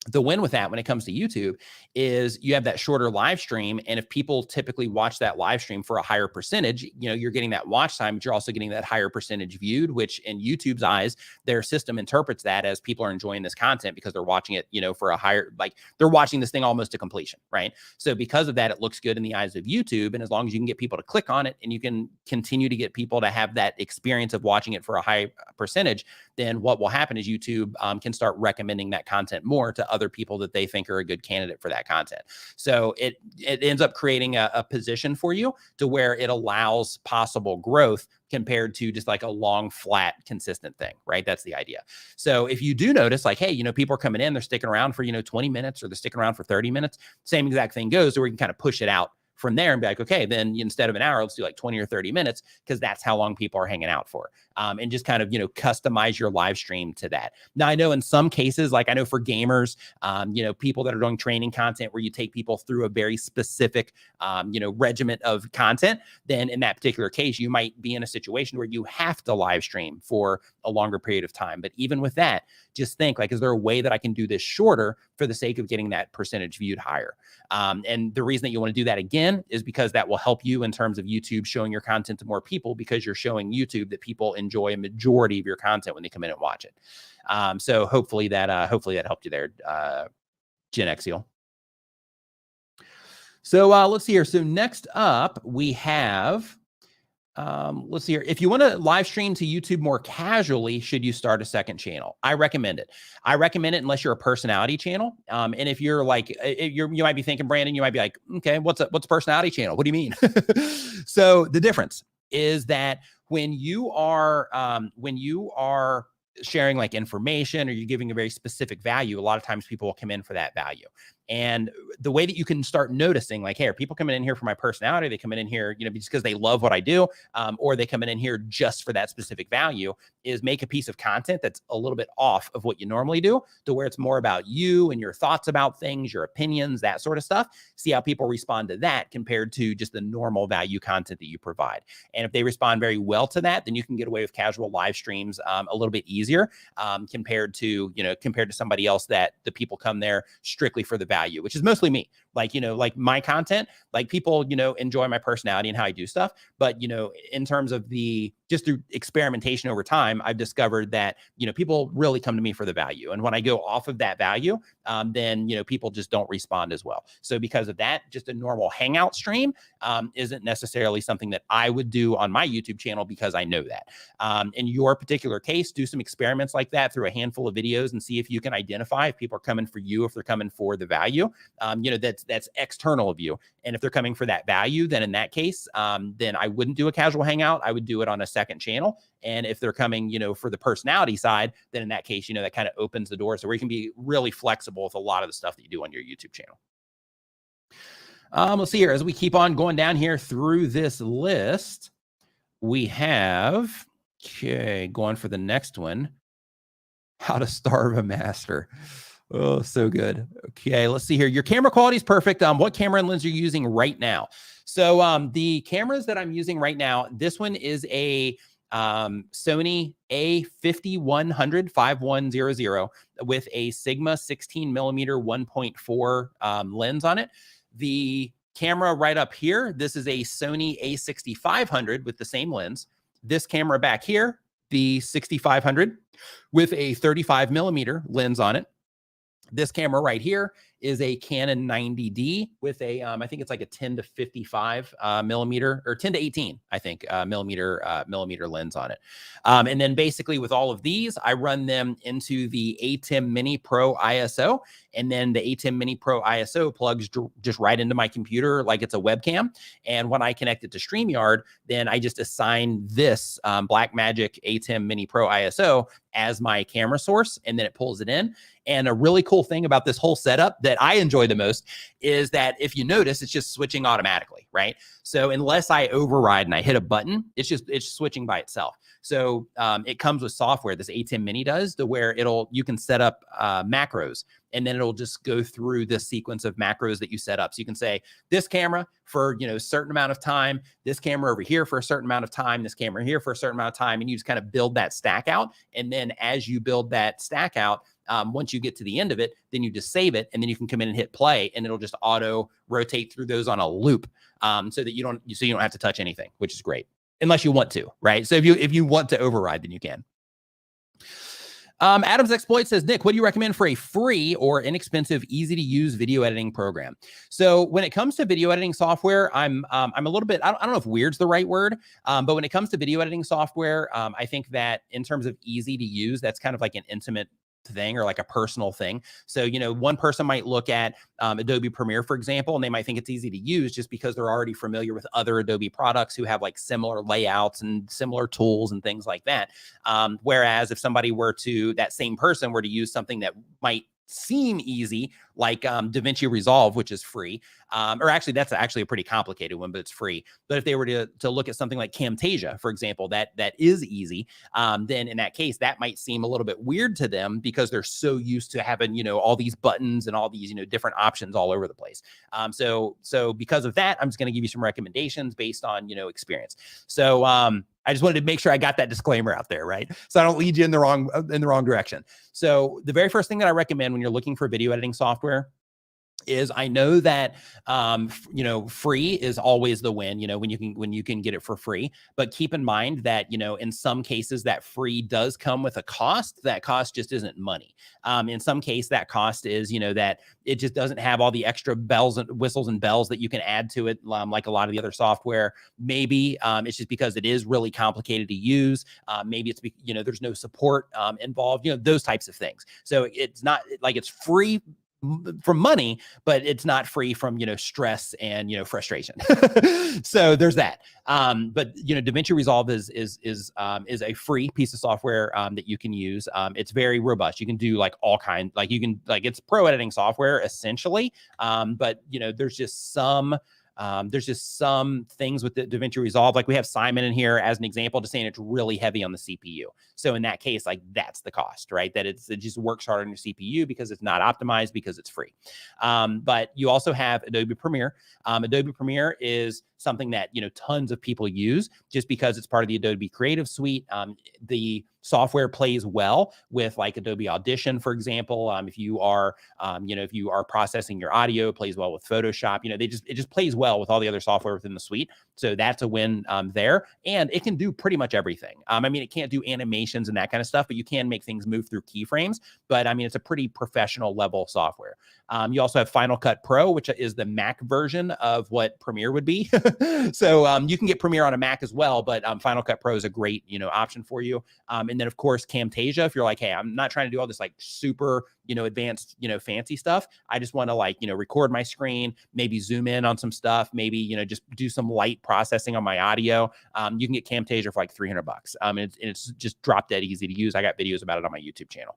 The win with that when it comes to YouTube is you have that shorter live stream. And if people typically watch that live stream for a higher percentage, you're getting that watch time, but you're also getting that higher percentage viewed, which in YouTube's eyes, their system interprets that as people are enjoying this content because they're watching it, for a higher, like they're watching this thing almost to completion, right? So because of that, it looks good in the eyes of YouTube. And as long as you can get people to click on it and you can continue to get people to have that experience of watching it for a high percentage, then what will happen is YouTube can start recommending that content more to other people that they think are a good candidate for that content. So it ends up creating a position for you to where it allows possible growth compared to just like a long, flat, consistent thing, right? That's the idea. So if you do notice like, hey, people are coming in, they're sticking around for, 20 minutes or they're sticking around for 30 minutes, same exact thing goes, where you can kind of push it out from there and be like, okay, then instead of an hour, let's do like 20 or 30 minutes because that's how long people are hanging out for. And just kind of, customize your live stream to that. Now, I know in some cases, like I know for gamers, people that are doing training content where you take people through a very specific, regiment of content, then in that particular case, you might be in a situation where you have to live stream for a longer period of time. But even with that, just think like, is there a way that I can do this shorter for the sake of getting that percentage viewed higher? And the reason that you want to do that again is because that will help you in terms of YouTube showing your content to more people because you're showing YouTube that people enjoy a majority of your content when they come in and watch it. So hopefully that helped you there, Gen Xeal. So let's see here. So next up we have, let's see here. If you want to live stream to YouTube more casually, should you start a second channel? I recommend it. I recommend it unless you're a personality channel. And if you're like, you might be thinking, Brandon, you might be like, okay, what's a personality channel? What do you mean? So the difference is that when you are sharing like information or you're giving a very specific value, a lot of times people will come in for that value. And the way that you can start noticing like, hey, are people coming in here for my personality? Are they coming in here, just because they love what I do, or they coming in here just for that specific value, is make a piece of content that's a little bit off of what you normally do to where it's more about you and your thoughts about things, your opinions, that sort of stuff. See how people respond to that compared to just the normal value content that you provide. And if they respond very well to that, then you can get away with casual live streams a little bit easier compared to somebody else that the people come there strictly for the value, which is mostly me. Like my content, like people, enjoy my personality and how I do stuff. But, in terms of just through experimentation over time, I've discovered that, people really come to me for the value. And when I go off of that value, then, people just don't respond as well. So because of that, just a normal hangout stream isn't necessarily something that I would do on my YouTube channel because I know that. In your particular case, do some experiments like that through a handful of videos and see if you can identify if people are coming for you, if they're coming for the value, that's external of you. And if they're coming for that value, then in that case, then I wouldn't do a casual hangout. I would do it on a second channel. And if they're coming, for the personality side, then in that case, that kind of opens the door. So where you can be really flexible with a lot of the stuff that you do on your YouTube channel. Let's see here. As we keep on going down here through this list, we have, okay, going for the next one. How to starve a master. Oh, so good. Okay, let's see here. Your camera quality is perfect. What camera and lens are you using right now? So the cameras that I'm using right now, this one is a Sony A5100 5100 with a Sigma 16 millimeter 1.4 lens on it. The camera right up here, this is a Sony A6500 with the same lens. This camera back here, the 6500 with a 35 millimeter lens on it. This camera right here is a Canon 90D with a, I think it's like a 10 to 55 millimeter, or 10 to 18, I think, millimeter lens on it. And then basically with all of these, I run them into the ATEM Mini Pro ISO, and then the ATEM Mini Pro ISO plugs just right into my computer like it's a webcam. And when I connect it to Streamyard, then I just assign this Blackmagic ATEM Mini Pro ISO as my camera source, and then it pulls it in. And a really cool thing about this whole setup that I enjoy the most is that if you notice, it's just switching automatically, right? So unless I override and I hit a button, it's switching by itself. So it comes with software, this ATEM Mini does, to where you can set up macros, and then it'll just go through this sequence of macros that you set up. So you can say this camera for, a certain amount of time, this camera over here for a certain amount of time, this camera here for a certain amount of time, and you just kind of build that stack out. And then as you build that stack out, once you get to the end of it, then you just save it, and then you can come in and hit play, and it'll just auto rotate through those on a loop, so that you don't have to touch anything, which is great, unless you want to, right? So if you want to override, then you can. Adam's Exploit says, Nick, what do you recommend for a free or inexpensive, easy to use video editing program? So when it comes to video editing software, I'm a little bit, I don't know if weird's the right word, but when it comes to video editing software, I think that in terms of easy to use, that's kind of like an intimate thing, or like a personal thing. So, one person might look at Adobe Premiere, for example, and they might think it's easy to use just because they're already familiar with other Adobe products who have like similar layouts and similar tools and things like that. Whereas if that same person were to use something that might seem easy, like DaVinci Resolve, which is free, or actually that's actually a pretty complicated one, but it's free. But if they were to look at something like Camtasia, for example, that is easy, then in that case, that might seem a little bit weird to them because they're so used to having, all these buttons and all these, different options all over the place. So because of that, I'm just going to give you some recommendations based on, experience. So I just wanted to make sure I got that disclaimer out there, right? So I don't lead you in the wrong direction. So the very first thing that I recommend when you're looking for video editing software is, I know that free is always the win, when you can get it for free, but keep in mind that in some cases that free does come with a cost. That cost just isn't money. In some case that cost is that it just doesn't have all the extra bells and whistles and bells that you can add to it, like a lot of the other software. Maybe it's just because it is really complicated to use. Maybe it's there's no support involved, those types of things. So it's not like it's free from money, but it's not free from stress and frustration. So there's that. But DaVinci Resolve is a free piece of software that you can use. It's very robust. You can do like all kinds, it's pro editing software essentially. But there's just some things with the DaVinci Resolve. Like we have Simon in here as an example, just saying it's really heavy on the CPU. So in that case, like that's the cost, right? That it just works hard on your CPU because it's not optimized because it's free. But you also have Adobe Premiere. Adobe Premiere is something that tons of people use just because it's part of the Adobe Creative Suite. The software plays well with like Adobe Audition, for example. If you are processing your audio, it plays well with Photoshop. It just plays well with all the other software within the suite. So that's a win there. And it can do pretty much everything. It can't do animations and that kind of stuff, but you can make things move through keyframes. But it's a pretty professional level software. You also have Final Cut Pro, which is the Mac version of what Premiere would be. So you can get Premiere on a Mac as well, but Final Cut Pro is a great option for you. And then of course Camtasia, if you're like, hey, I'm not trying to do all this like super advanced fancy stuff. I just want to record my screen, maybe zoom in on some stuff, maybe just do some light processing on my audio. You can get Camtasia for like $300. And it's just drop dead easy to use. I got videos about it on my YouTube channel.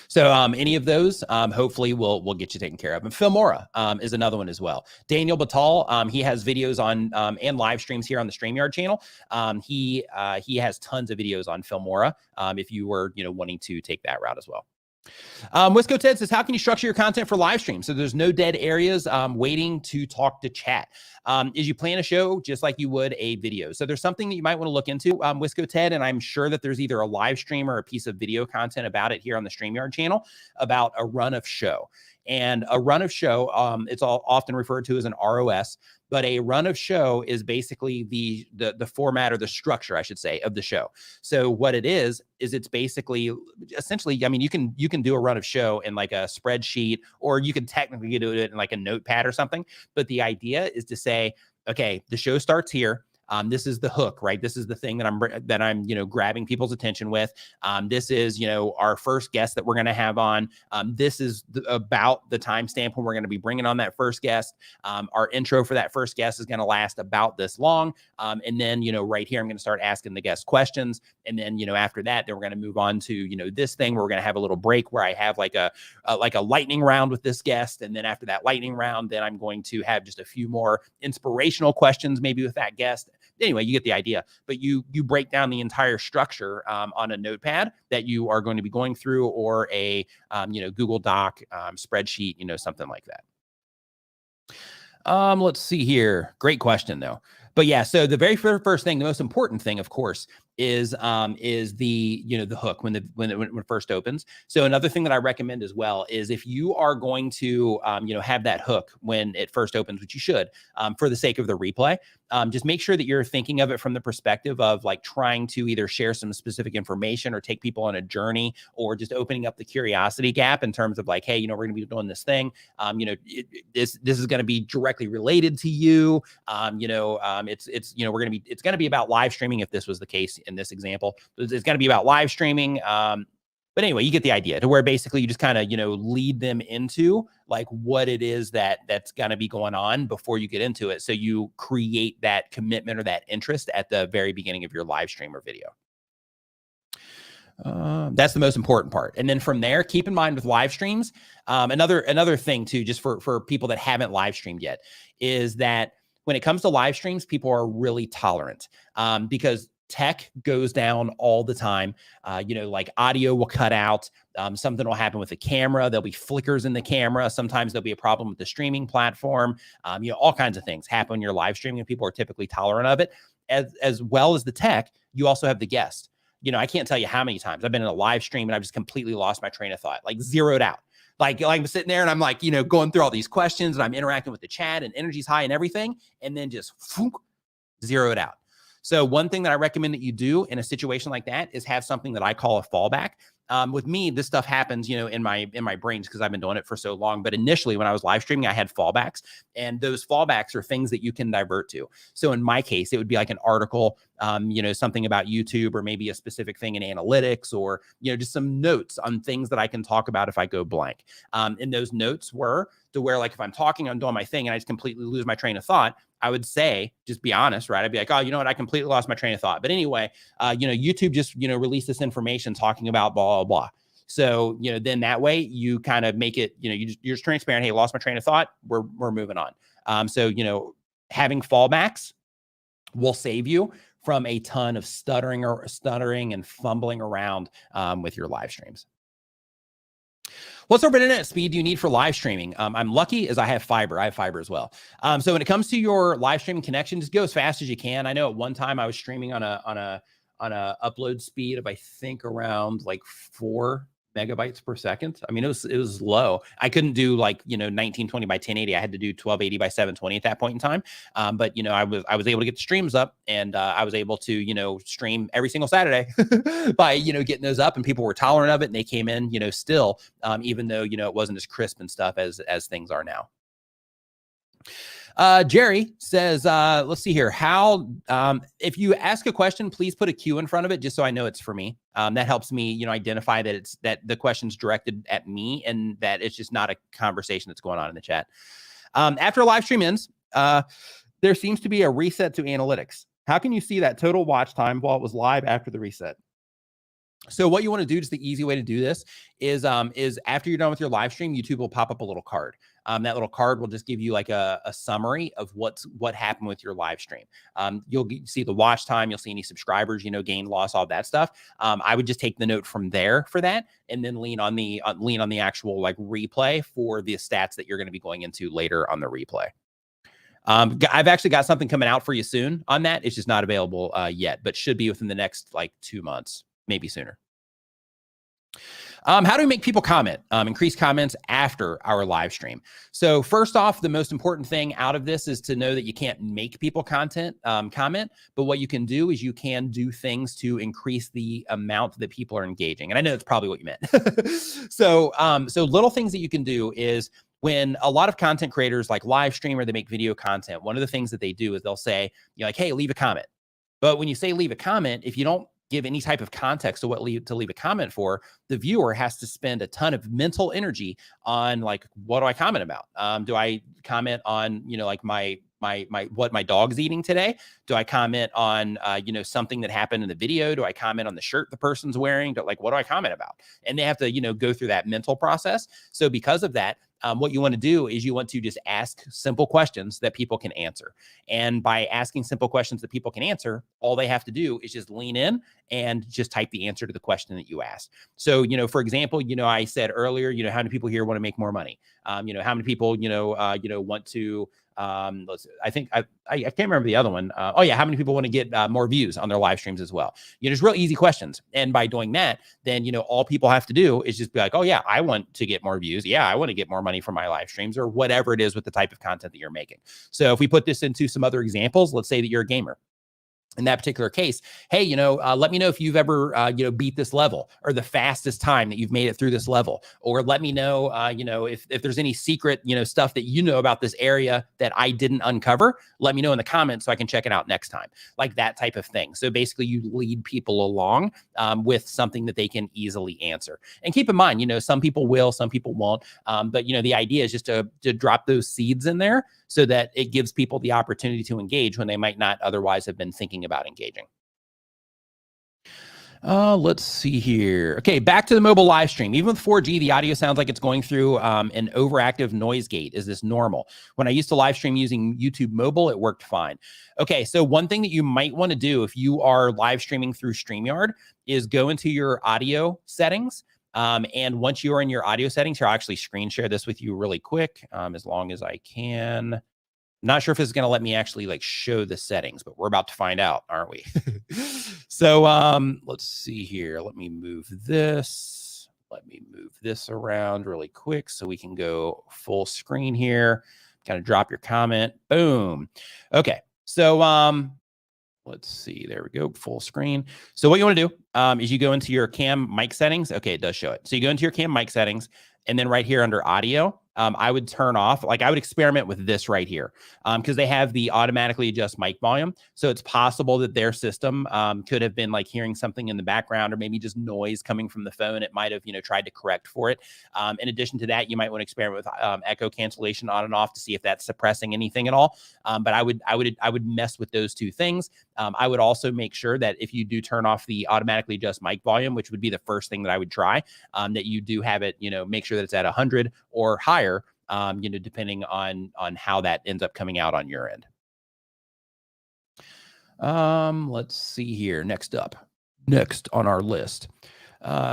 So any of those, hopefully we'll get you taken care of. And Filmora is another one as well. Daniel Batal, he has videos on and live streams here on the Streamyard channel. He has tons of videos on Filmora if you were wanting to take that route as well. Wisco Ted says, how can you structure your content for live stream so there's no dead areas waiting to talk to chat? Is you plan a show just like you would a video. So there's something that you might want to look into, Wisco Ted, and I'm sure that there's either a live stream or a piece of video content about it here on the Streamyard channel about a run of show. And a run of show, it's all often referred to as an ROS, but a run of show is basically the format or the structure, I should say, of the show. So what it is it's basically essentially, I mean, you can do a run of show in like a spreadsheet, or you can technically do it in like a notepad or something. But the idea is to say, okay, the show starts here. This is the hook, right? This is the thing that I'm grabbing people's attention with. This is, our first guest that we're going to have on. This is about the timestamp when we're going to be bringing on that first guest. Our intro for that first guest is going to last about this long. And then, right here, I'm going to start asking the guest questions. And then, after that, then we're going to move on to, this thing where we're going to have a little break where I have like a lightning round with this guest. And then after that lightning round, then I'm going to have just a few more inspirational questions, maybe with that guest. Anyway, you get the idea, but you break down the entire structure on a notepad that you are going to be going through, or a Google Doc spreadsheet, something like that. Let's see here. Great question though. But yeah, so the very first thing, the most important thing, of course, is the the hook when it first opens. So another thing that I recommend as well is if you are going to have that hook when it first opens, which you should, for the sake of the replay, just make sure that you're thinking of it from the perspective of like trying to either share some specific information or take people on a journey, or just opening up the curiosity gap in terms of like, hey, we're going to be doing this thing. This is going to be directly related to you. It's going to be about live streaming if this was the case in this example. It's going to be about live streaming. But anyway, you get the idea, to where basically you just kind of, lead them into like what it is that's going to be going on before you get into it. So you create that commitment or that interest at the very beginning of your live stream or video. That's the most important part. And then from there, keep in mind with live streams, another thing too, just for people that haven't live streamed yet, is that when it comes to live streams, people are really tolerant because tech goes down all the time. Like audio will cut out. Something will happen with the camera. There'll be flickers in the camera. Sometimes there'll be a problem with the streaming platform. All kinds of things happen when you're live streaming, and people are typically tolerant of it. As well as the tech, you also have the guest. I can't tell you how many times I've been in a live stream and I've just completely lost my train of thought, like zeroed out. Like I'm sitting there and I'm like, going through all these questions and I'm interacting with the chat and energy's high and everything. And then just zero it out. So one thing that I recommend that you do in a situation like that is have something that I call a fallback. With me, this stuff happens, in my brains because I've been doing it for so long. But initially, when I was live streaming, I had fallbacks, and those fallbacks are things that you can divert to. So in my case, it would be like an article, something about YouTube, or maybe a specific thing in analytics, or just some notes on things that I can talk about if I go blank. And those notes were to where, like, if I'm talking, I'm doing my thing, and I just completely lose my train of thought, I would say, just be honest, right? I'd be like, oh, you know what? I completely lost my train of thought. But anyway, YouTube just, released this information talking about blah, blah, blah. So, then that way you kind of make it, you're just transparent. Hey, lost my train of thought. We're moving on. So, having fallbacks will save you from a ton of stuttering and fumbling around with your live streams. What sort of internet speed do you need for live streaming? I'm lucky as I have fiber. I have fiber as well. So when it comes to your live streaming connection, just go as fast as you can. I know at one time I was streaming on a upload speed of, I think, around like 4 megabytes per second. I mean, it was low. I couldn't do like 1920 by 1080. I had to do 1280 by 720 at that point in time. But I was able to get the streams up, and I was able to stream every single Saturday by getting those up, and people were tolerant of it, and they came in still, even though it wasn't as crisp and stuff as things are now. Jerry says, let's see here. How, if you ask a question, please put a Q in front of it, just so I know it's for me. That helps me, identify that the question's directed at me, and that it's just not a conversation that's going on in the chat. After a live stream ends, there seems to be a reset to analytics. How can you see that total watch time while it was live after the reset? So what you want to do, just the easy way to do this is after you're done with your live stream, YouTube will pop up a little card. That little card will just give you like a summary of what happened with your live stream. You'll see the watch time, you'll see any subscribers, gain, loss, all that stuff. I would just take the note from there for that, and then lean on the actual like replay for the stats that you're going to be going into later on the replay. I've actually got something coming out for you soon on that. It's just not available yet, but should be within the next like 2 months. Maybe sooner. How do we make people comment, increase comments after our live stream? So first off, the most important thing out of this is to know that you can't make people comment, but what you can do is you can do things to increase the amount that people are engaging. And I know that's probably what you meant. So little things that you can do is, when a lot of content creators like live stream or they make video content, one of the things that they do is they'll say, like, hey, leave a comment. But when you say leave a comment, if you don't give any type of context to what to leave a comment for, the viewer has to spend a ton of mental energy on like, what do I comment about? Do I comment on, like my what my dog's eating today? Do I comment on, something that happened in the video? Do I comment on the shirt the person's wearing? What do I comment about? And they have to, go through that mental process. So because of that, what you want to do is you want to just ask simple questions that people can answer. And by asking simple questions that people can answer, all they have to do is just lean in and just type the answer to the question that you asked. So, for example, I said earlier, how many people here want to make more money? How many people, want to, I think I can't remember the other one. Oh yeah. How many people want to get more views on their live streams as well? Just real easy questions. And by doing that, then, all people have to do is just be like, oh yeah, I want to get more views. Yeah. I want to get more money from my live streams, or whatever it is with the type of content that you're making. So if we put this into some other examples, let's say that you're a gamer. In that particular case, hey, let me know if you've ever, beat this level, or the fastest time that you've made it through this level, or let me know, if there's any secret, stuff that about this area that I didn't uncover, let me know in the comments so I can check it out next time, like that type of thing. So basically you lead people along with something that they can easily answer. And keep in mind, some people will, some people won't. But the idea is just to drop those seeds in there so that it gives people the opportunity to engage when they might not otherwise have been thinking about engaging. Let's see here. Okay, back to the mobile live stream. Even with 4G, the audio sounds like it's going through an overactive noise gate. Is this normal? When I used to live stream using YouTube mobile, it worked fine. Okay, so one thing that you might want to do if you are live streaming through Streamyard is go into your audio settings. And once you are in your audio settings, here, I'll actually screen share this with you really quick, as long as I can. Not sure if it's going to let me actually like show the settings, but we're about to find out, aren't we? So let's see here. Let me move this. Let me move this around really quick so we can go full screen here. Kind of drop your comment. Boom. Okay. So let's see. There we go. Full screen. So what you want to do is you go into your cam mic settings. Okay, it does show it. So you go into your cam mic settings, and then right here under audio, I would turn off, like I would experiment with this right here, because they have the automatically adjust mic volume. So it's possible that their system could have been like hearing something in the background, or maybe just noise coming from the phone. It might have, tried to correct for it. In addition to that, you might want to experiment with echo cancellation on and off to see if that's suppressing anything at all. But I would mess with those two things. I would also make sure that if you do turn off the automatically adjust mic volume, which would be the first thing that I would try, that you do have it, make sure that it's at 100 or higher, depending on how that ends up coming out on your end. Let's see here. Next on our list,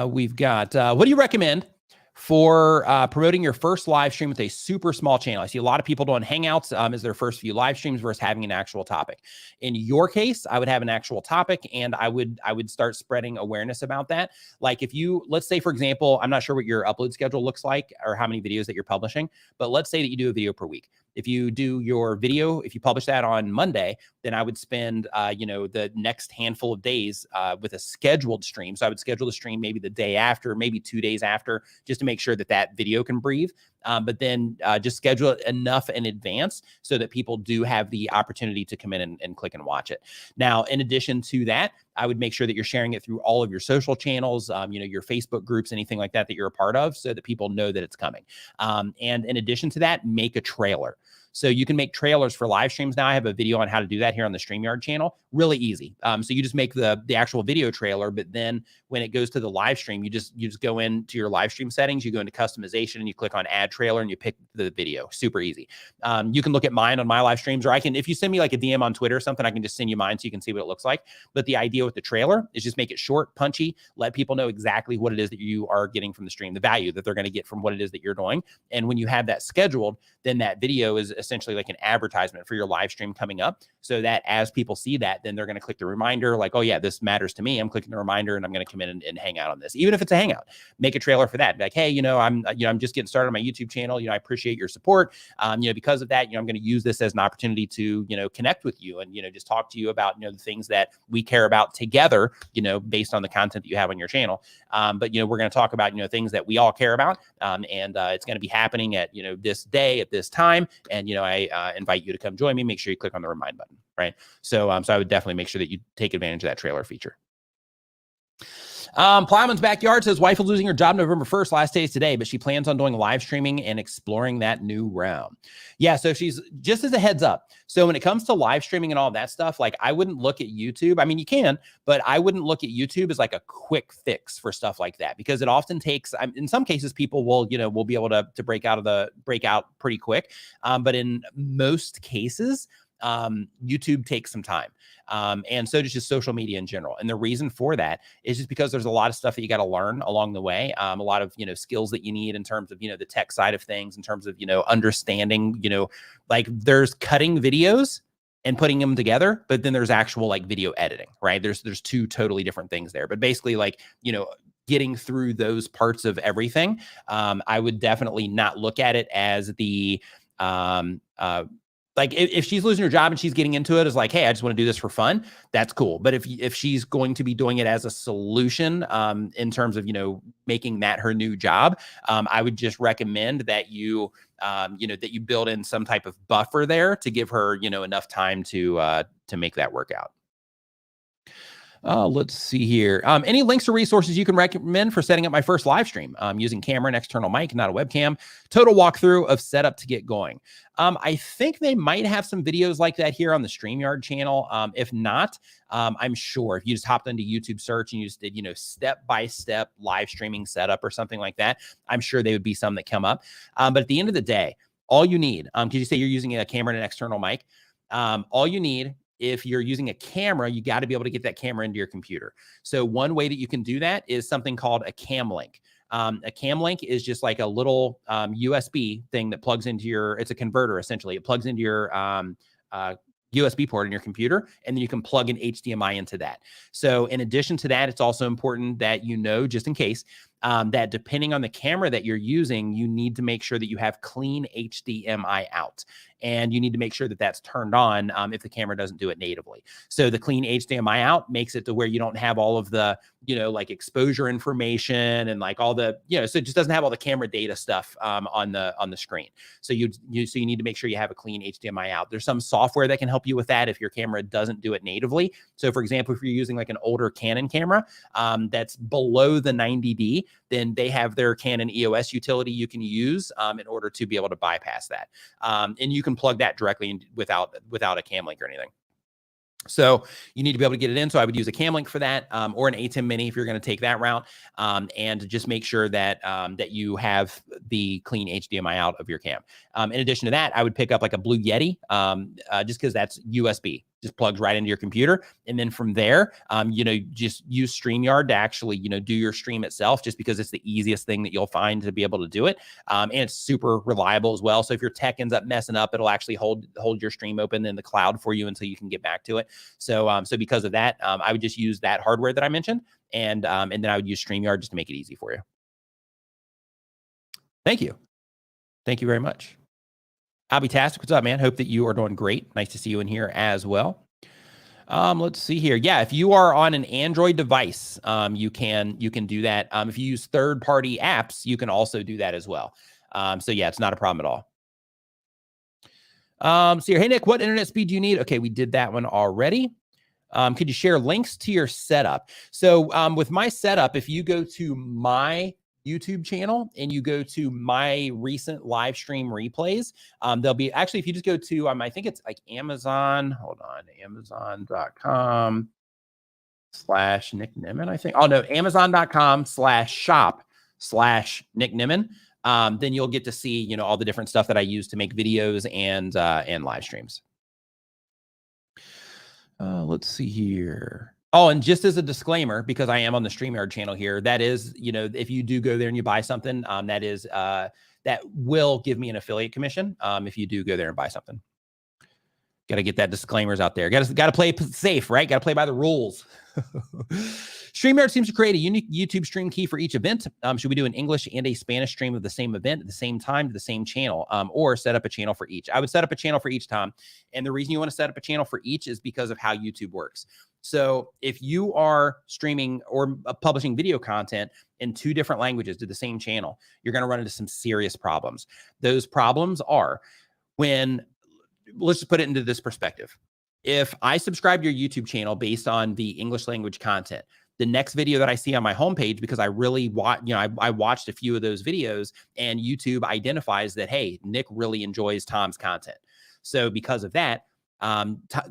we've got, what do you recommend for promoting your first live stream with a super small channel? I see a lot of people doing Hangouts as their first few live streams versus having an actual topic. In your case, I would have an actual topic, and I would start spreading awareness about that. Like if you, let's say, for example, I'm not sure what your upload schedule looks like or how many videos that you're publishing, but let's say that you do a video per week. If you do your video, if you publish that on Monday, then I would spend, the next handful of days with a scheduled stream. So I would schedule the stream maybe the day after, maybe 2 days after, just to make sure that that video can breathe. But then just schedule it enough in advance so that people do have the opportunity to come in and click and watch it. Now, in addition to that, I would make sure that you're sharing it through all of your social channels, your Facebook groups, anything like that that you're a part of, so that people know that it's coming. And in addition to that, make a trailer. So you can make trailers for live streams now. I have a video on how to do that here on the Streamyard channel. Really easy. So you just make the actual video trailer, but then when it goes to the live stream, you just go into your live stream settings, you go into customization, and you click on add trailer, and you pick the video. Super easy. You can look at mine on my live streams, or I can, if you send me like a DM on Twitter or something, I can just send you mine so you can see what it looks like. But the idea with the trailer is just make it short, punchy, let people know exactly what it is that you are getting from the stream, the value that they're going to get from what it is that you're doing. And when you have that scheduled, then that video is essentially like an advertisement for your live stream coming up, so that as people see that, then they're going to click the reminder, like, oh yeah, this matters to me. I'm clicking the reminder and I'm going to come in and hang out on this. Even if it's a hangout, make a trailer for that. Be like, hey, I'm just getting started on my YouTube channel. I appreciate your support. Because of that, I'm going to use this as an opportunity to, connect with you and, just talk to you about, the things that we care about together, based on the content that you have on your channel. But, we're going to talk about, things that we all care about. And it's going to be happening at, this day at this time. And, I invite you to come join me. Make sure you click on the remind button. Right. So I would definitely make sure that you take advantage of that trailer feature. Plowman's Backyard says wife is losing her job November 1st, last day is today, but she plans on doing live streaming and exploring that new realm. Yeah. So she's, just as a heads up. So when it comes to live streaming and all that stuff, like I wouldn't look at YouTube. I mean, you can, but I wouldn't look at YouTube as like a quick fix for stuff like that, because it often takes, in some cases, people will be able to break out pretty quick. But in most cases, YouTube takes some time. And so does just social media in general. And the reason for that is just because there's a lot of stuff that you got to learn along the way. A lot of, skills that you need in terms of, the tech side of things, in terms of, understanding, like there's cutting videos and putting them together, but then there's actual like video editing, right? There's two totally different things there, but basically like, getting through those parts of everything. I would definitely not look at it as the, like if she's losing her job and she's getting into it as like, hey, I just want to do this for fun, that's cool. But if she's going to be doing it as a solution, in terms of, making that her new job, I would just recommend that you build in some type of buffer there to give her, enough time to make that work out. Let's see here. Any links or resources you can recommend for setting up my first live stream using camera and external mic, not a webcam? Total walkthrough of setup to get going. I think they might have some videos like that here on the Streamyard channel. If not, I'm sure if you just hopped into YouTube search and you just did, step-by-step live streaming setup or something like that, I'm sure there would be some that come up. But at the end of the day, all you need, because you say you're using a camera and an external mic, all you need, if you're using a camera, you got to be able to get that camera into your computer. So one way that you can do that is something called a cam link. A cam link is just like a little USB thing that plugs into it's a converter essentially. It plugs into your USB port in your computer, and then you can plug an HDMI into that. So in addition to that, it's also important that just in case, that depending on the camera that you're using, you need to make sure that you have clean HDMI out. And you need to make sure that that's turned on if the camera doesn't do it natively. So the clean HDMI out makes it to where you don't have all of the, like exposure information and like all the, so it just doesn't have all the camera data stuff on the screen. So you need to make sure you have a clean HDMI out. There's some software that can help you with that if your camera doesn't do it natively. So for example, if you're using like an older Canon camera that's below the 90D, then they have their Canon EOS utility you can use in order to be able to bypass that. And you can plug that directly in without a cam link or anything. So you need to be able to get it in. So I would use a cam link for that, or an ATEM mini if you're going to take that route, and just make sure that that you have the clean HDMI out of your cam. In addition to that, I would pick up like a Blue Yeti, just because that's USB. Just plugs right into your computer. And then from there, just use StreamYard to actually, do your stream itself, just because it's the easiest thing that you'll find to be able to do it. And it's super reliable as well. So if your tech ends up messing up, it'll actually hold your stream open in the cloud for you until you can get back to it. So, so because of that, I would just use that hardware that I mentioned. And then I would use StreamYard just to make it easy for you. Thank you. Thank you very much. Abby-tastic, what's up, man? Hope that you are doing great. Nice to see you in here as well. Let's see here. Yeah, if you are on an Android device, you can do that. If you use third-party apps, you can also do that as well. So yeah, it's not a problem at all. So here, hey Nick, what internet speed do you need? Okay, we did that one already. Could you share links to your setup? So with my setup, if you go to my YouTube channel and you go to my recent live stream replays, there'll be actually, if you just go to, I think it's like Amazon, hold on, Amazon.com/Nick Nimmin, I think. Oh no, Amazon.com/shop/Nick Nimmin. Then you'll get to see, you know, all the different stuff that I use to make videos and live streams. Let's see here. Oh, and just as a disclaimer, because I am on the Streamyard channel here, that is, you know, if you do go there and you buy something, that will give me an affiliate commission. If you do go there and buy something, got to get that disclaimers out there. Got to play safe, right? Got to play by the rules. Streamyard seems to create a unique YouTube stream key for each event. Should we do an English and a Spanish stream of the same event at the same time to the same channel, or set up a channel for each? I would set up a channel for each, Tom. And the reason you want to set up a channel for each is because of how YouTube works. So if you are streaming or publishing video content in 2 different languages to the same channel, you're going to run into some serious problems. Those problems are when, let's just put it into this perspective. If I subscribe to your YouTube channel based on the English language content, the next video that I see on my homepage, because I really I watched a few of those videos and YouTube identifies that, hey, Nick really enjoys Tom's content. So because of that,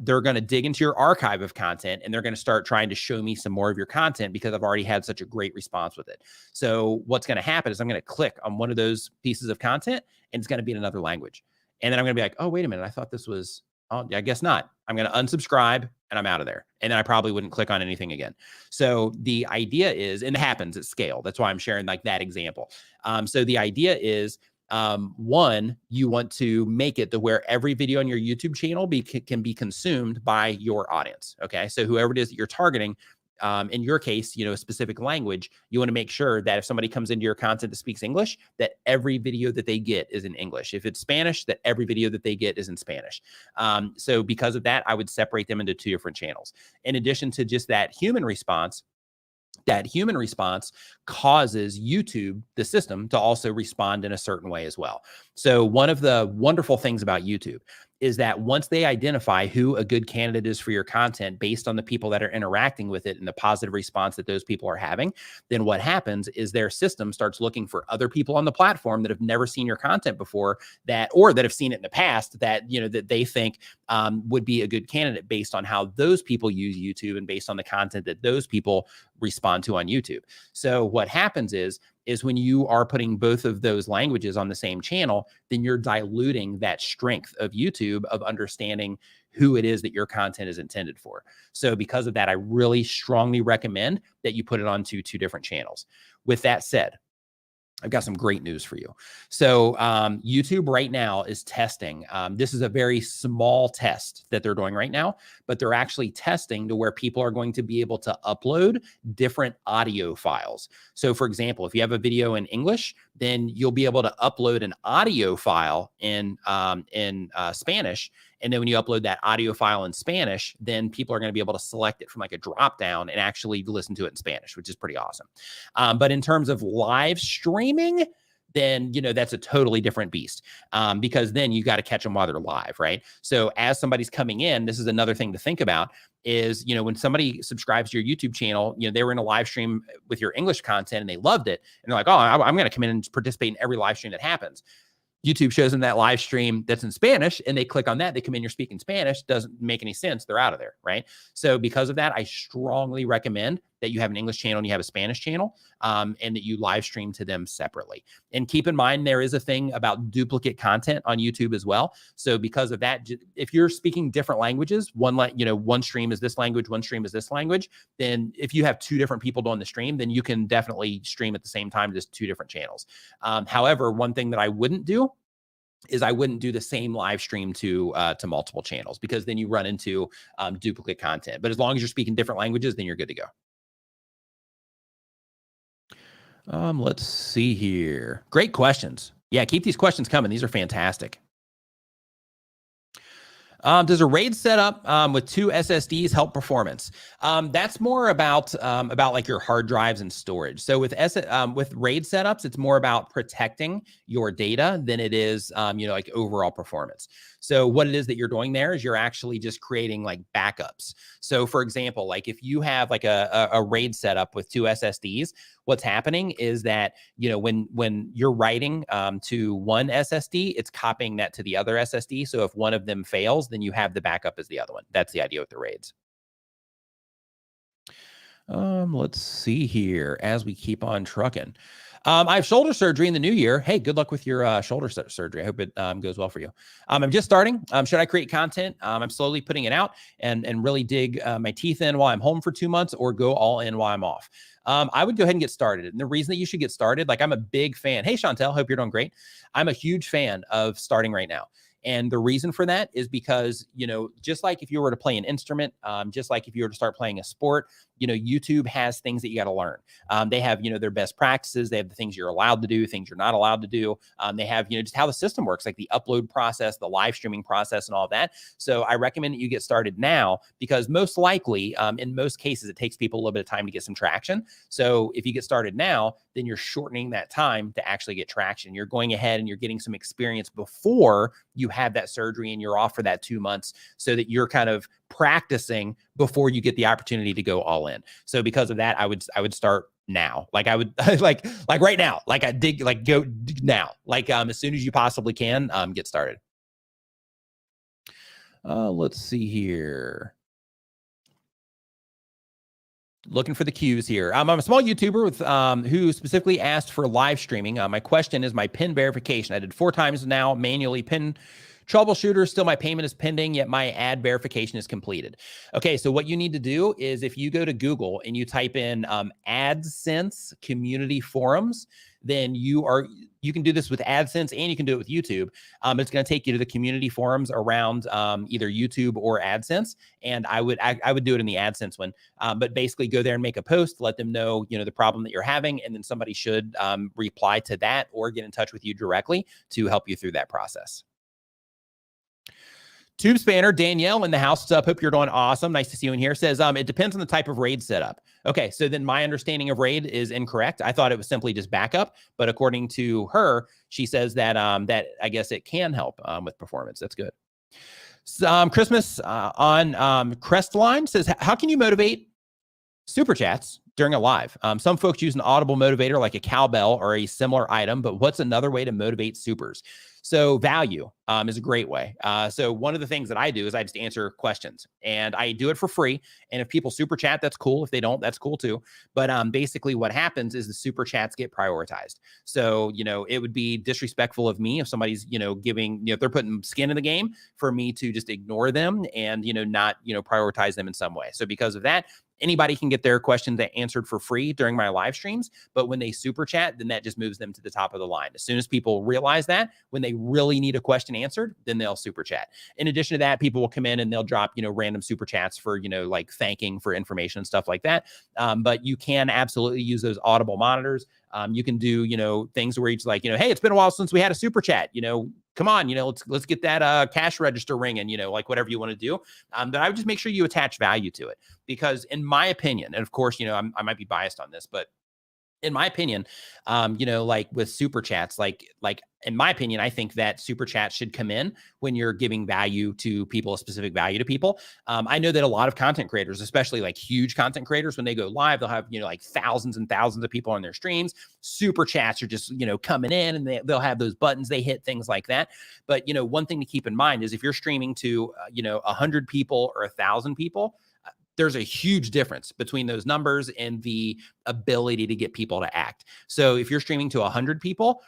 they're going to dig into your archive of content and they're going to start trying to show me some more of your content because I've already had such a great response with it. So what's going to happen is I'm going to click on one of those pieces of content and it's going to be in another language. And then I'm going to be like, oh, wait a minute. I thought this was, oh, I guess not. I'm going to unsubscribe and I'm out of there. And then I probably wouldn't click on anything again. So the idea is, and it happens at scale. That's why I'm sharing like that example. So the idea is, one, you want to make it to where every video on your YouTube channel can be consumed by your audience. Okay. So whoever it is that you're targeting, in your case, you know, a specific language, you want to make sure that if somebody comes into your content that speaks English, that every video that they get is in English. If it's Spanish, that every video that they get is in Spanish. So because of that, I would separate them into 2 different channels. In addition to just that human response causes YouTube, the system, to also respond in a certain way as well. So one of the wonderful things about YouTube is that once they identify who a good candidate is for your content based on the people that are interacting with it and the positive response that those people are having, then what happens is their system starts looking for other people on the platform that have never seen your content before, or that have seen it in the past, that, you know, that they think would be a good candidate based on how those people use YouTube and based on the content that those people respond to on YouTube. So what happens is when you are putting both of those languages on the same channel, then you're diluting that strength of YouTube of understanding who it is that your content is intended for. So because of that, I really strongly recommend that you put it onto 2 different channels. With that said, I've got some great news for you. So YouTube right now is testing. This is a very small test that they're doing right now, but they're actually testing to where people are going to be able to upload different audio files. So for example, if you have a video in English, then you'll be able to upload an audio file in Spanish. And then when you upload that audio file in Spanish, then people are going to be able to select it from like a drop down and actually listen to it in Spanish, which is pretty awesome. But in terms of live streaming, then, you know, that's a totally different beast, because then you got to catch them while they're live, right? So as somebody's coming in, this is another thing to think about is, you know, when somebody subscribes to your YouTube channel, you know, they were in a live stream with your English content and they loved it. And they're like, oh, I'm going to come in and participate in every live stream that happens. YouTube shows them that live stream that's in Spanish and they click on that. They come in, you're speaking Spanish. Doesn't make any sense. They're out of there, right? So because of that, I strongly recommend that you have an English channel and you have a Spanish channel, and that you live stream to them separately. And keep in mind, there is a thing about duplicate content on YouTube as well. So because of that, if you're speaking different languages, one stream is this language, one stream is this language, then if you have 2 different people doing the stream, then you can definitely stream at the same time, just 2 different channels. However, one thing that I wouldn't do is I wouldn't do the same live stream to multiple channels, because then you run into duplicate content. But as long as you're speaking different languages, then you're good to go. Let's see here. Great questions. Yeah, keep these questions coming. These are fantastic. Does a RAID setup with 2 SSDs help performance? That's more about like your hard drives and storage. So with with RAID setups, it's more about protecting your data than it is like overall performance. So what it is that you're doing there is you're actually just creating like backups. So for example, like if you have like a RAID setup with 2 SSDs, what's happening is that, when you're writing to one SSD, it's copying that to the other SSD. So if one of them fails, then you have the backup as the other one. That's the idea with the RAIDs. Let's see here as we keep on trucking. I have shoulder surgery in the new year. Hey, good luck with your shoulder surgery. I hope it goes well for you. I'm just starting. Should I create content? I'm slowly putting it out and really dig my teeth in while I'm home for 2 months, or go all in while I'm off. I would go ahead and get started. And the reason that you should get started, like I'm a big fan. Hey, Chantel, hope you're doing great. I'm a huge fan of starting right now. And the reason for that is because, just like if you were to play an instrument, just like if you were to start playing a sport, YouTube has things that you got to learn. They have, their best practices. They have the things you're allowed to do, things you're not allowed to do. They have, just how the system works, like the upload process, the live streaming process, and all of that. So I recommend that you get started now, because most likely, in most cases, it takes people a little bit of time to get some traction. So if you get started now, then you're shortening that time to actually get traction. You're going ahead and you're getting some experience before you have that surgery and you're off for that 2 months, so that you're kind of practicing before you get the opportunity to go all in. So because of that, I would start now. Like I would like right now, like go now, like as soon as you possibly can, get started. Let's see here. Looking for the cues here. I'm a small YouTuber with who specifically asked for live streaming. My question is my PIN verification. I did 4 times now, manually PIN troubleshooter. Still, my payment is pending, yet my ad verification is completed. Okay, so what you need to do is if you go to Google and you type in AdSense community forums, then you can do this with AdSense and you can do it with YouTube. It's going to take you to the community forums around either YouTube or AdSense. And I would do it in the AdSense one. But basically go there and make a post, let them know, the problem that you're having, and then somebody should reply to that or get in touch with you directly to help you through that process. Tube Spanner, Danielle in the house. What's up? Hope you're doing awesome. Nice to see you in here. Says, it depends on the type of RAID setup. Okay, so then my understanding of RAID is incorrect. I thought it was simply just backup, but according to her, she says that that I guess it can help with performance. That's good. So, Christmas on Crestline says, how can you motivate super chats during a live? Some folks use an audible motivator like a cowbell or a similar item, but what's another way to motivate supers? So value is a great way. So one of the things that I do is I just answer questions, and I do it for free. And if people super chat, that's cool. If they don't, that's cool too. But basically what happens is the super chats get prioritized. So, it would be disrespectful of me if somebody's, giving, if they're putting skin in the game, for me to just ignore them and, not, prioritize them in some way. So because of that, anybody can get their questions answered for free during my live streams. But when they super chat, then that just moves them to the top of the line. As soon as people realize that, when they really need a question answered, then they'll super chat. In addition to that, people will come in and they'll drop, random super chats for, like thanking for information and stuff like that. But you can absolutely use those audible monitors. You can do, things where it's like, hey, it's been a while since we had a super chat, come on, let's get that cash register ringing, like whatever you want to do. But I would just make sure you attach value to it, because in my opinion, and of course, I might be biased on this, but in my opinion, like with super chats, like in my opinion, I think that super chats should come in when you're giving value to people, a specific value to people. I know that a lot of content creators, especially like huge content creators, when they go live, they'll have, like thousands and thousands of people on their streams. Super chats are just, coming in, and they'll have those buttons they hit, things like that. But, one thing to keep in mind is if you're streaming to, 100 people or 1,000 people, there's a huge difference between those numbers and the ability to get people to act. So if you're streaming to 100 people,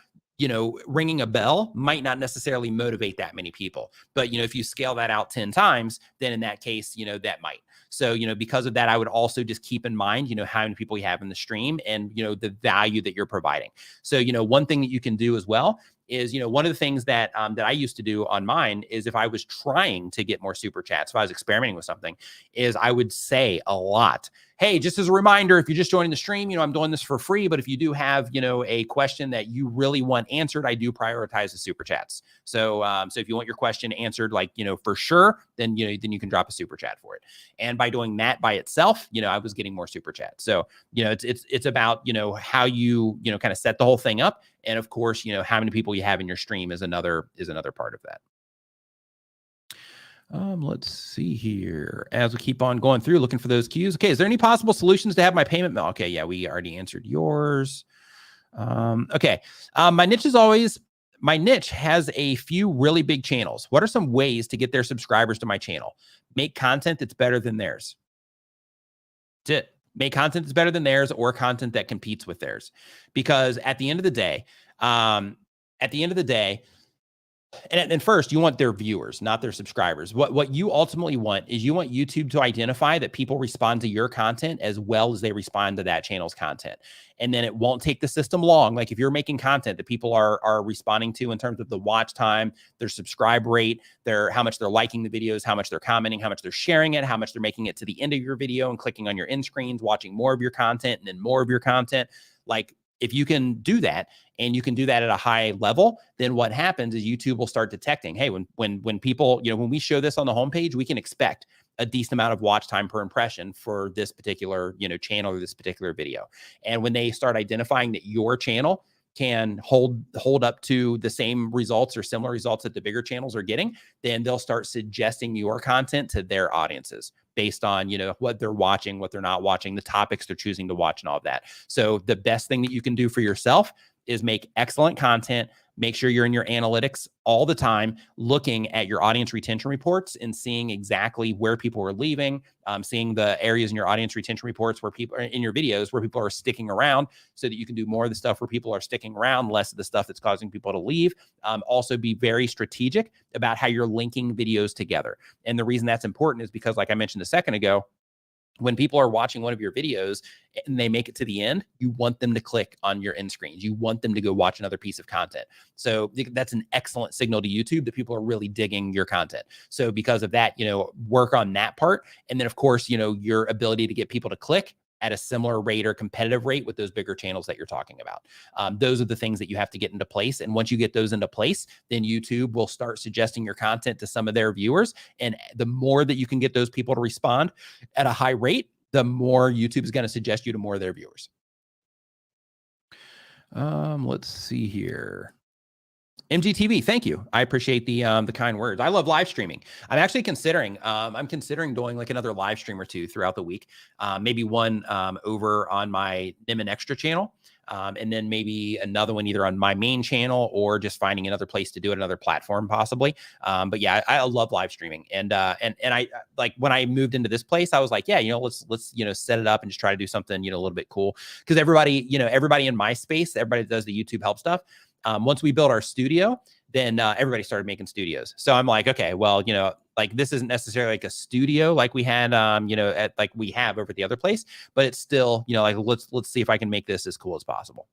ringing a bell might not necessarily motivate that many people. But, if you scale that out 10 times, then in that case, that might. So, because of that, I would also just keep in mind, how many people you have in the stream and, the value that you're providing. So, one thing that you can do as well is, one of the things that that I used to do on mine is if I was trying to get more super chats, if I was experimenting with something, is I would say a lot, hey, just as a reminder, if you're just joining the stream, I'm doing this for free, but if you do have, a question that you really want answered, I do prioritize the super chats. So, so if you want your question answered, like, for sure, then, then you can drop a super chat for it. And by doing that by itself, I was getting more super chats. So, it's about, how you, kind of set the whole thing up. And of course, how many people you have in your stream is another part of that. Let's see here. As we keep on going through, looking for those cues. Okay, is there any possible solutions to have my payment? Okay, yeah, we already answered yours. Okay, my niche has a few really big channels. What are some ways to get their subscribers to my channel? Make content that's better than theirs. That's it. Make content that's better than theirs, or content that competes with theirs. Because at the end of the day, and first, you want their viewers, not their subscribers. What you ultimately want is you want YouTube to identify that people respond to your content as well as they respond to that channel's content. And then it won't take the system long. Like if you're making content that people are responding to in terms of the watch time, their subscribe rate, how much they're liking the videos, how much they're commenting, how much they're sharing it, how much they're making it to the end of your video and clicking on your end screens, watching more of your content and then more of your content. Like if you can do that, and you can do that at a high level, then what happens is YouTube will start detecting, hey, when people, when we show this on the homepage, we can expect a decent amount of watch time per impression for this particular, channel or this particular video. And when they start identifying that your channel can hold up to the same results or similar results that the bigger channels are getting, then they'll start suggesting your content to their audiences based on, what they're watching, what they're not watching, the topics they're choosing to watch and all of that. So the best thing that you can do for yourself is make excellent content. Make sure you're in your analytics all the time, looking at your audience retention reports and seeing exactly where people are leaving, seeing the areas in your audience retention reports where people are in your videos, where people are sticking around, so that you can do more of the stuff where people are sticking around, less of the stuff that's causing people to leave. Also be very strategic about how you're linking videos together. And the reason that's important is because, like I mentioned a second ago, when people are watching one of your videos and they make it to the end, you want them to click on your end screens. You want them to go watch another piece of content. So that's an excellent signal to YouTube that people are really digging your content. So because of that, work on that part. And then of course, your ability to get people to click at a similar rate or competitive rate with those bigger channels that you're talking about. Those are the things that you have to get into place. And once you get those into place, then YouTube will start suggesting your content to some of their viewers. And the more that you can get those people to respond at a high rate, the more YouTube is going to suggest you to more of their viewers. Let's see here. MGTV, thank you. I appreciate the kind words. I love live streaming. I'm actually considering doing like another live stream or two throughout the week. Maybe one over on my Nimmin Extra channel, and then maybe another one either on my main channel or just finding another place to do it, another platform possibly. But yeah, I love live streaming, and I like when I moved into this place, I was like, yeah, let's set it up and just try to do something a little bit cool, because everybody in my space, everybody that does the YouTube help stuff. Once we built our studio, then everybody started making studios. So I'm like, okay, well, like this isn't necessarily like a studio like we had, like we have over at the other place, but it's still, like let's see if I can make this as cool as possible.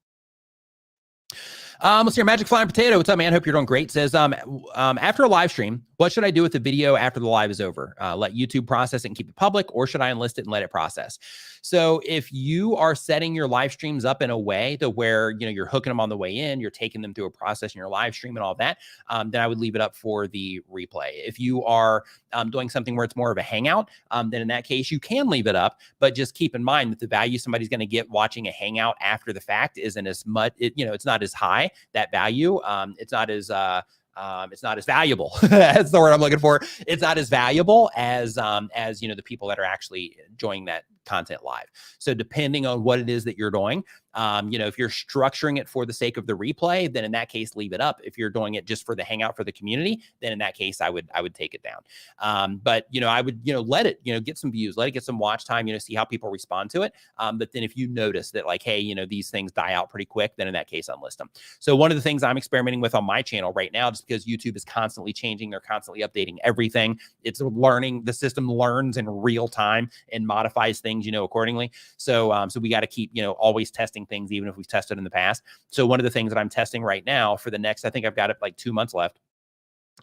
Let's hear Magic Flying Potato. What's up, man? Hope you're doing great. Says, after a live stream, what should I do with the video after the live is over? Let YouTube process it and keep it public, or should I enlist it and let it process? So if you are setting your live streams up in a way to where, you're hooking them on the way in, you're taking them through a process in your live stream and all that, then I would leave it up for the replay. If you are doing something where it's more of a hangout, then in that case, you can leave it up, but just keep in mind that the value somebody's going to get watching a hangout after the fact isn't as much, it's not as high, that value. It's not as valuable. That's the word I'm looking for. It's not as valuable as the people that are actually enjoying that content live. So depending on what it is that you're doing, if you're structuring it for the sake of the replay, then in that case, leave it up. If you're doing it just for the hangout for the community, then in that case, I would take it down. But I would, let it, get some views, let it get some watch time, see how people respond to it. But then if you notice that like, hey, these things die out pretty quick, then in that case, unlist them. So one of the things I'm experimenting with on my channel right now, just because YouTube is constantly changing, they're constantly updating everything. It's learning, the system learns in real time and modifies things, accordingly. So we got to keep, always testing testing things, even if we've tested in the past. So one of the things that I'm testing right now for the next, I think I've got it like 2 months left,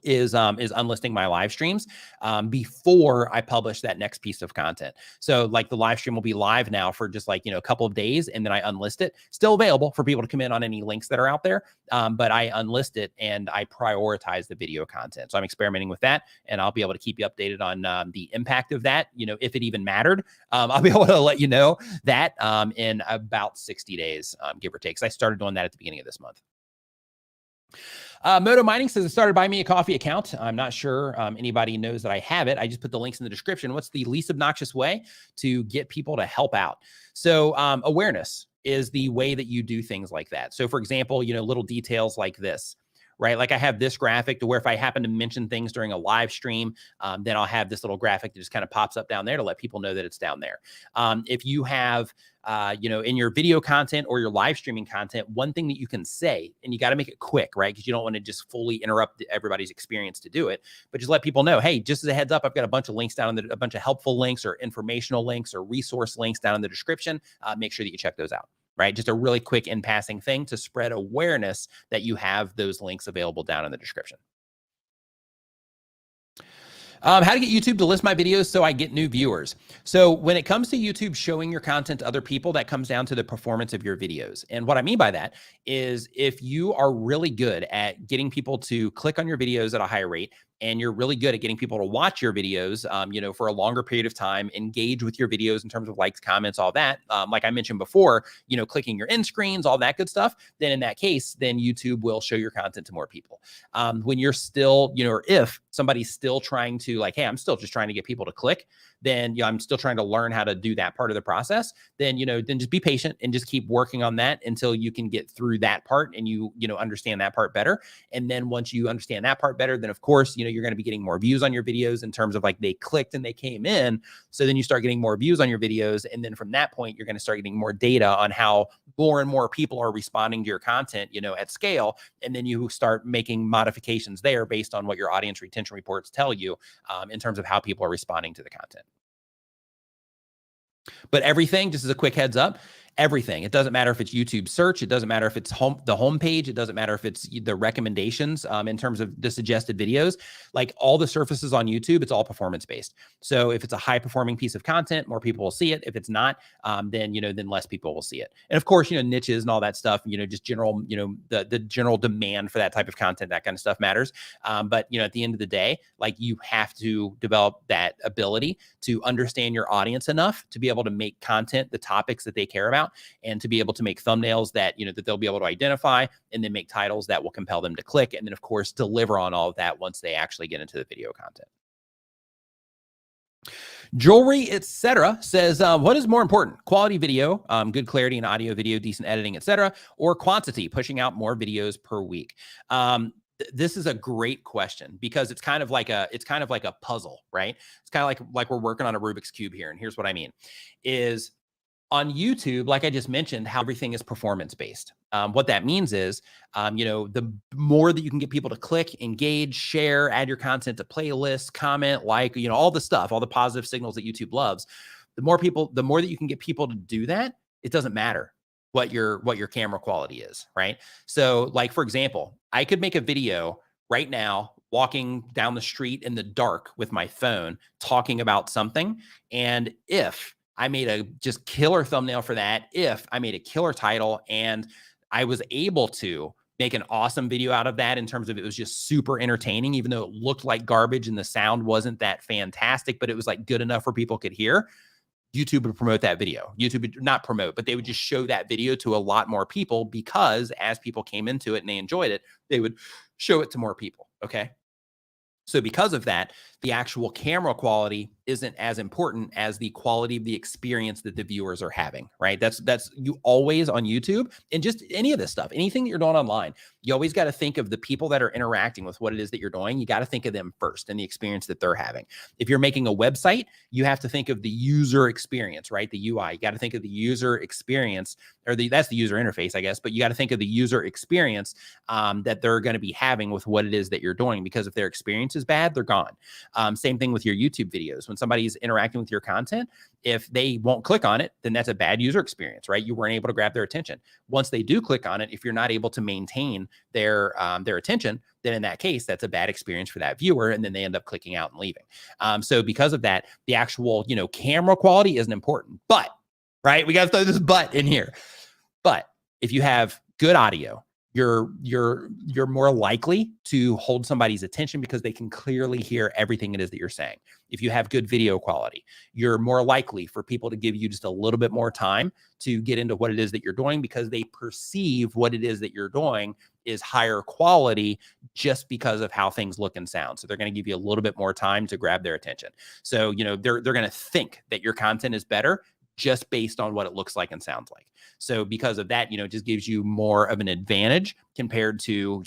is unlisting my live streams before I publish that next piece of content. So like the live stream will be live now for just like, a couple of days, and then I unlist it. Still available for people to come in on any links that are out there. But I unlist it and I prioritize the video content. So I'm experimenting with that, and I'll be able to keep you updated on the impact of that. If it even mattered, I'll be able to let you know that in about 60 days, give or take. So I started doing that at the beginning of this month. Moto Mining says it started Buy Me a Coffee account. I'm not sure anybody knows that I have it. I just put the links in the description. What's the least obnoxious way to get people to help out? So awareness is the way that you do things like that. So for example, little details like this, right? Like I have this graphic to where if I happen to mention things during a live stream, then I'll have this little graphic that just kind of pops up down there to let people know that it's down there. If you have, in your video content or your live streaming content, one thing that you can say, and you got to make it quick, right? Because you don't want to just fully interrupt everybody's experience to do it, but just let people know, hey, just as a heads up, I've got a bunch of links down in a bunch of helpful links or informational links or resource links down in the description. Make sure that you check those out. Right? Just a really quick in passing thing to spread awareness that you have those links available down in the description. How to get YouTube to list my videos so I get new viewers. So when it comes to YouTube showing your content to other people, that comes down to the performance of your videos. And what I mean by that is if you are really good at getting people to click on your videos at a higher rate, and you're really good at getting people to watch your videos, for a longer period of time, engage with your videos in terms of likes, comments, all that. Like I mentioned before, clicking your end screens, all that good stuff. Then in that case, then YouTube will show your content to more people. When you're still, or if somebody's still trying to like, hey, I'm still just trying to get people to click, then I'm still trying to learn how to do that part of the process. Then, then just be patient and just keep working on that until you can get through that part and you understand that part better. And then once you understand that part better, then of course, you're going to be getting more views on your videos in terms of like they clicked and they came in. So then you start getting more views on your videos. And then from that point, you're going to start getting more data on how more and more people are responding to your content, at scale. And then you start making modifications there based on what your audience retention reports tell you in terms of how people are responding to the content. But everything, just as a quick heads up, everything. It doesn't matter if it's YouTube search. It doesn't matter if it's the homepage. It doesn't matter if it's the recommendations in terms of the suggested videos. Like all the surfaces on YouTube, it's all performance based. So if it's a high performing piece of content, more people will see it. If it's not, then less people will see it. And of course, niches and all that stuff. Just general, the general demand for that type of content, that kind of stuff matters. But at the end of the day, like you have to develop that ability to understand your audience enough to be able to make content the topics that they care about, and to be able to make thumbnails that, that they'll be able to identify, and then make titles that will compel them to click. And then of course, deliver on all of that once they actually get into the video content. Jewelry, etc. says, what is more important? Quality video, good clarity in audio, video, decent editing, etc., or quantity, pushing out more videos per week? This is a great question because it's kind of like a puzzle, right? It's kind of like we're working on a Rubik's Cube here. And here's what I mean is, on YouTube, like I just mentioned, how everything is performance based. What that means is, the more that you can get people to click, engage, share, add your content to playlists, comment, like, all the stuff, all the positive signals that YouTube loves, the more that you can get people to do that, it doesn't matter what your camera quality is, right? So like, for example, I could make a video right now, walking down the street in the dark with my phone, talking about something. And if I made a just killer thumbnail for that, if I made a killer title, and I was able to make an awesome video out of that in terms of it was just super entertaining, even though it looked like garbage and the sound wasn't that fantastic, but it was like good enough for people could hear, YouTube would promote that video. YouTube would not promote, but they would just show that video to a lot more people, because as people came into it and they enjoyed it, they would show it to more people. Okay. So because of that, the actual camera quality isn't as important as the quality of the experience that the viewers are having, right? That's you always on YouTube, and just any of this stuff, anything that you're doing online, you always got to think of the people that are interacting with what it is that you're doing. You got to think of them first and the experience that they're having. If you're making a website, you have to think of the user experience, right? The UI. You got to think of the user experience, or that's the user interface, I guess, but you got to think of the user experience that they're going to be having with what it is that you're doing, because if their experience is bad, they're gone. Same thing with your YouTube videos. When somebody's interacting with your content, if they won't click on it, then that's a bad user experience, right? You weren't able to grab their attention. Once they do click on it, if you're not able to maintain their attention, then in that case, that's a bad experience for that viewer, and then they end up clicking out and leaving. So because of that, the actual, camera quality isn't important. But, right, we got to throw this but in here. But if you have good audio, you're more likely to hold somebody's attention because they can clearly hear everything it is that you're saying. If you have good video quality, you're more likely for people to give you just a little bit more time to get into what it is that you're doing, because they perceive what it is that you're doing is higher quality just because of how things look and sound. So they're going to give you a little bit more time to grab their attention. So, they're going to think that your content is better just based on what it looks like and sounds like. So because of that, it just gives you more of an advantage compared to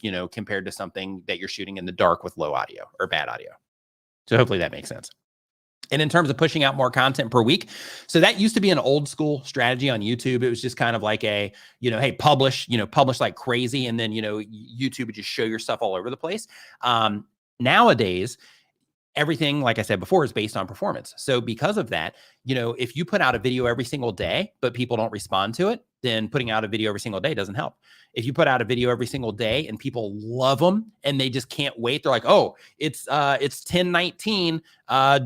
something that you're shooting in the dark with low audio or bad audio. So hopefully that makes sense. And in terms of pushing out more content per week, so that used to be an old school strategy on YouTube. It was just kind of like a, hey, publish like crazy. And then, YouTube would just show your stuff all over the place. Nowadays, everything, like I said before, is based on performance. So because of that, if you put out a video every single day, but people don't respond to it, then putting out a video every single day doesn't help. If you put out a video every single day and people love them and they just can't wait, they're like, oh, it's 10/19,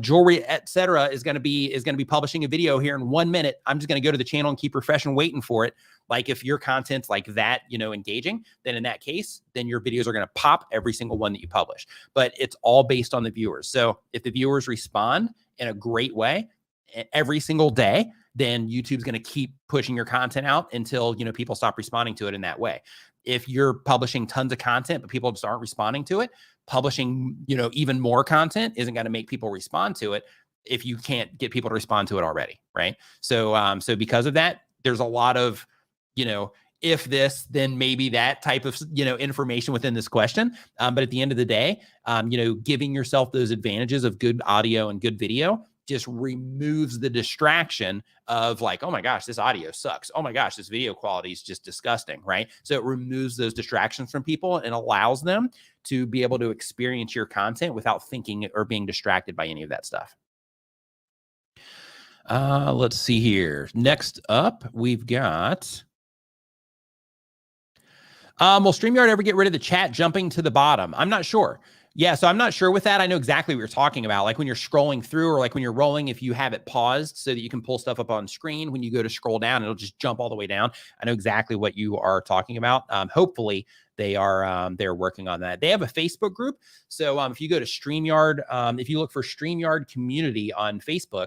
jewelry, etc. is going to be publishing a video here in 1 minute. I'm just going to go to the channel and keep refreshing, waiting for it. Like if your content's like that, engaging, then in that case, then your videos are going to pop every single one that you publish. But it's all based on the viewers. So if the viewers respond in a great way every single day, then YouTube's going to keep pushing your content out until, people stop responding to it in that way. If you're publishing tons of content, but people just aren't responding to it, publishing, even more content isn't going to make people respond to it if you can't get people to respond to it already. Right. So, so because of that, there's a lot of, if this, then maybe that type of, information within this question. But at the end of the day, giving yourself those advantages of good audio and good video just removes the distraction of like, oh my gosh, this audio sucks. Oh my gosh, this video quality is just disgusting, right? So it removes those distractions from people and allows them to be able to experience your content without thinking or being distracted by any of that stuff. Let's see here. Next up, we've got... will StreamYard ever get rid of the chat jumping to the bottom? I'm not sure. Yeah, so I'm not sure with that. I know exactly what you're talking about. Like when you're scrolling through or like when you're rolling, if you have it paused so that you can pull stuff up on screen, when you go to scroll down, it'll just jump all the way down. I know exactly what you are talking about. Hopefully they're working on that. They have a Facebook group. So if you go to StreamYard, if you look for StreamYard community on Facebook,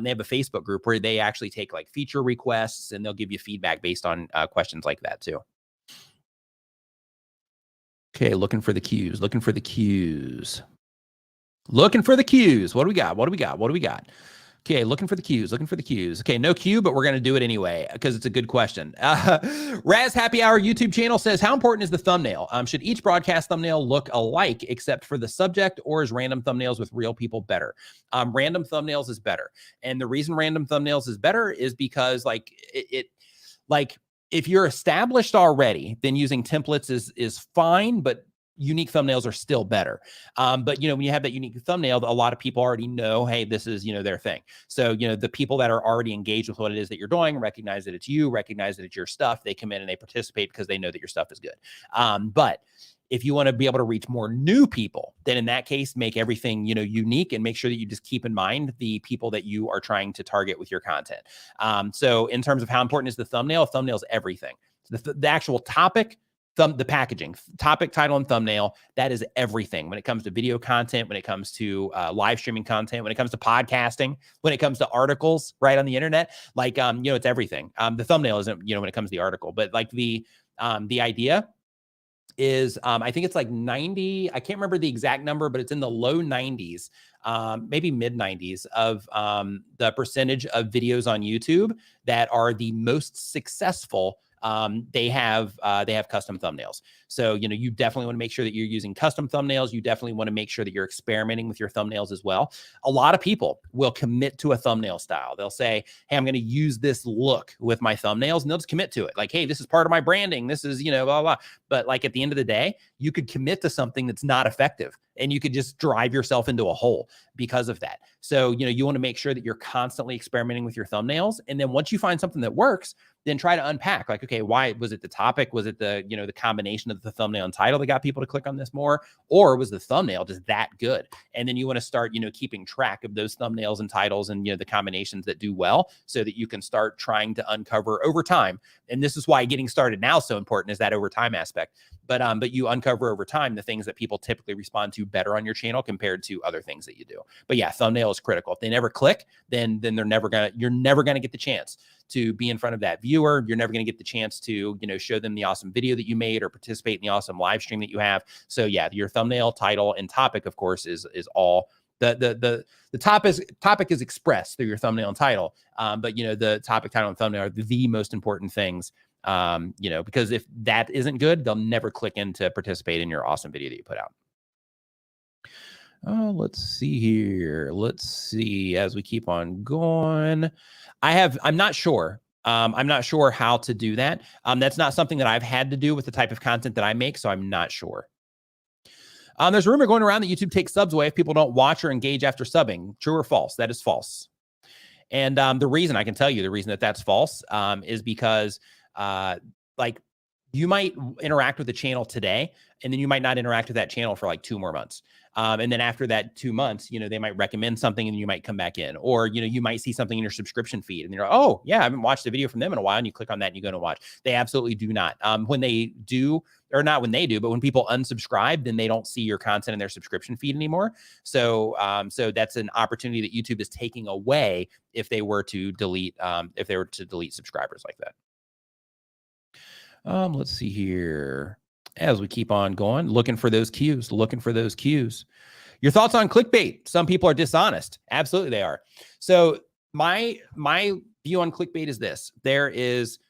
they have a Facebook group where they actually take like feature requests and they'll give you feedback based on questions like that too. Okay, looking for the cues. What do we got? Okay, looking for the cues. Okay, no cue, but we're going to do it anyway because it's a good question. Raz Happy Hour YouTube channel says, how important is the thumbnail? Should each broadcast thumbnail look alike except for the subject, or is random thumbnails with real people better? Random thumbnails is better. And the reason random thumbnails is better is because if you're established already, then using templates is fine, but unique thumbnails are still better. But when you have that unique thumbnail, a lot of people already know, hey, this is, their thing. So, the people that are already engaged with what it is that you're doing, recognize that it's you, recognize that it's your stuff. They come in and they participate because they know that your stuff is good. But if you want to be able to reach more new people, then in that case, make everything, unique, and make sure that you just keep in mind the people that you are trying to target with your content. So in terms of how important is the thumbnail, thumbnail is everything. The actual topic, the packaging, topic, title, and thumbnail, that is everything when it comes to video content, when it comes to live streaming content, when it comes to podcasting, when it comes to articles, right, on the internet, it's everything. The thumbnail isn't, when it comes to the article, but the idea is, I think it's like 90, I can't remember the exact number, but it's in the low 90s, maybe mid 90s of the percentage of videos on YouTube that are the most successful they have custom thumbnails. So, you definitely want to make sure that you're using custom thumbnails. You definitely want to make sure that you're experimenting with your thumbnails as well. A lot of people will commit to a thumbnail style. They'll say, hey, I'm going to use this look with my thumbnails, and they'll just commit to it. Like, hey, this is part of my branding. This is, blah, blah, blah. But like at the end of the day, you could commit to something that's not effective, and you could just drive yourself into a hole because of that. So, you want to make sure that you're constantly experimenting with your thumbnails. And then once you find something that works, then try to unpack, like, okay, why was it the topic? Was it the, the combination of the thumbnail and title that got people to click on this more? Or was the thumbnail just that good? And then you want to start, keeping track of those thumbnails and titles and, the combinations that do well, so that you can start trying to uncover over time. And this is why getting started now is so important, is that over time aspect. But you uncover over time the things that people typically respond to better on your channel compared to other things that you do. But yeah, thumbnail is critical. If they never click, then you're never gonna get the chance to be in front of that viewer. You're never going to get the chance to, show them the awesome video that you made or participate in the awesome live stream that you have. So yeah, your thumbnail, title, and topic, of course, is all the topic is expressed through your thumbnail and title. But the topic, title, and thumbnail are the most important things. Because if that isn't good, they'll never click in to participate in your awesome video that you put out. Let's see here. Let's see as we keep on going. I'm not sure. I'm not sure how to do that. That's not something that I've had to do with the type of content that I make, so I'm not sure. There's a rumor going around that YouTube takes subs away if people don't watch or engage after subbing. True or false? That is false. And the reason that that's false is because you might interact with the channel today, and then you might not interact with that channel for like 2 more months. And then after that 2 months, they might recommend something and you might come back in, or, you might see something in your subscription feed and you're like, oh yeah, I haven't watched a video from them in a while. And you click on that and you go to watch. They absolutely do not. When they do, or not when they do, but when people unsubscribe, then they don't see your content in their subscription feed anymore. So, so that's an opportunity that YouTube is taking away if they were to delete, subscribers like that. Let's see here. As we keep on going, looking for those cues. Your thoughts on clickbait? Some people are dishonest. Absolutely they are. So my view on clickbait is this. There is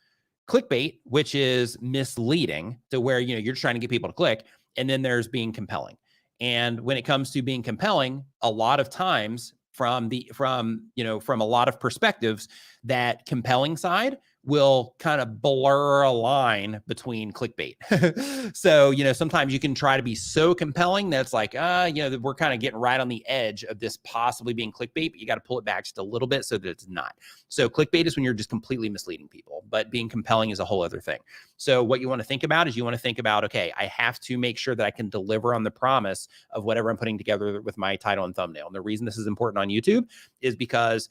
clickbait, which is misleading, to where, you're just trying to get people to click. And then there's being compelling. And when it comes to being compelling, a lot of times from a lot of perspectives, that compelling side will kind of blur a line between clickbait. So, sometimes you can try to be so compelling that it's like, we're kind of getting right on the edge of this possibly being clickbait, but you got to pull it back just a little bit so that it's not. So clickbait is when you're just completely misleading people, but being compelling is a whole other thing. So what you want to think about is okay, I have to make sure that I can deliver on the promise of whatever I'm putting together with my title and thumbnail. And the reason this is important on YouTube is because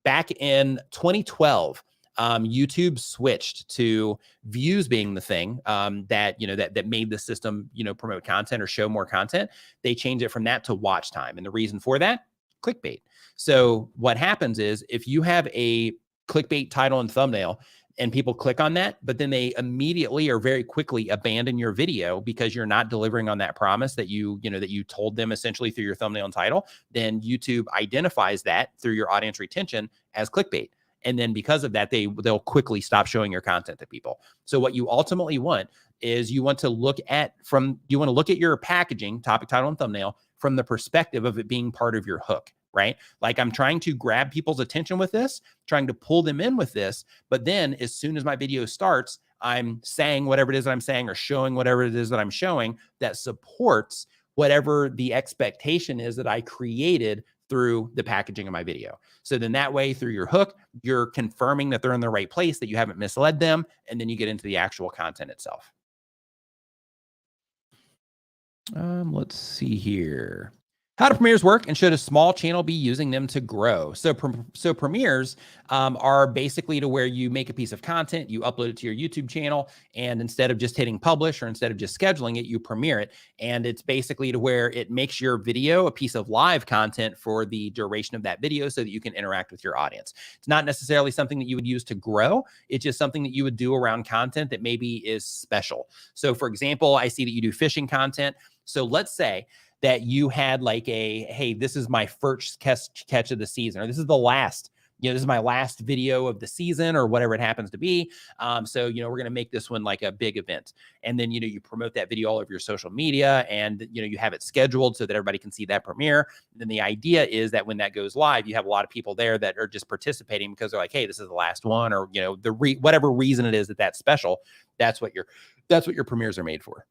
back in 2012, YouTube switched to views being the thing that made the system, promote content or show more content. They changed it from that to watch time. And the reason for that, clickbait. So what happens is, if you have a clickbait title and thumbnail and people click on that, but then they immediately or very quickly abandon your video because you're not delivering on that promise that you told them essentially through your thumbnail and title, then YouTube identifies that through your audience retention as clickbait. And then because of that, they'll quickly stop showing your content to people. So what you ultimately want is you want to look at your packaging, topic, title, and thumbnail from the perspective of it being part of your hook, right? Like, I'm trying to grab people's attention with this, trying to pull them in with this. But then as soon as my video starts, I'm saying whatever it is that I'm saying, or showing whatever it is that I'm showing that supports whatever the expectation is that I created through the packaging of my video. So then that way, through your hook, you're confirming that they're in the right place, that you haven't misled them, and then you get into the actual content itself. Let's see here. How do premieres work, and should a small channel be using them to grow? So premieres are basically to where you make a piece of content, you upload it to your YouTube channel, and instead of just hitting publish, or instead of just scheduling it, you premiere it. And it's basically to where it makes your video a piece of live content for the duration of that video, so that you can interact with your audience. It's not necessarily something that you would use to grow. It's just something that you would do around content that maybe is special. So for example, I see that you do fishing content. So let's say that you had like hey, this is my first catch of the season, or this is the last this is my last video of the season or whatever it happens to be. So, we're going to make this one like a big event. And then, you promote that video all over your social media, and, you have it scheduled so that everybody can see that premiere. And then the idea is that when that goes live, you have a lot of people there that are just participating because they're like, hey, this is the last one, or, whatever reason it is that's special. That's what your premieres are made for.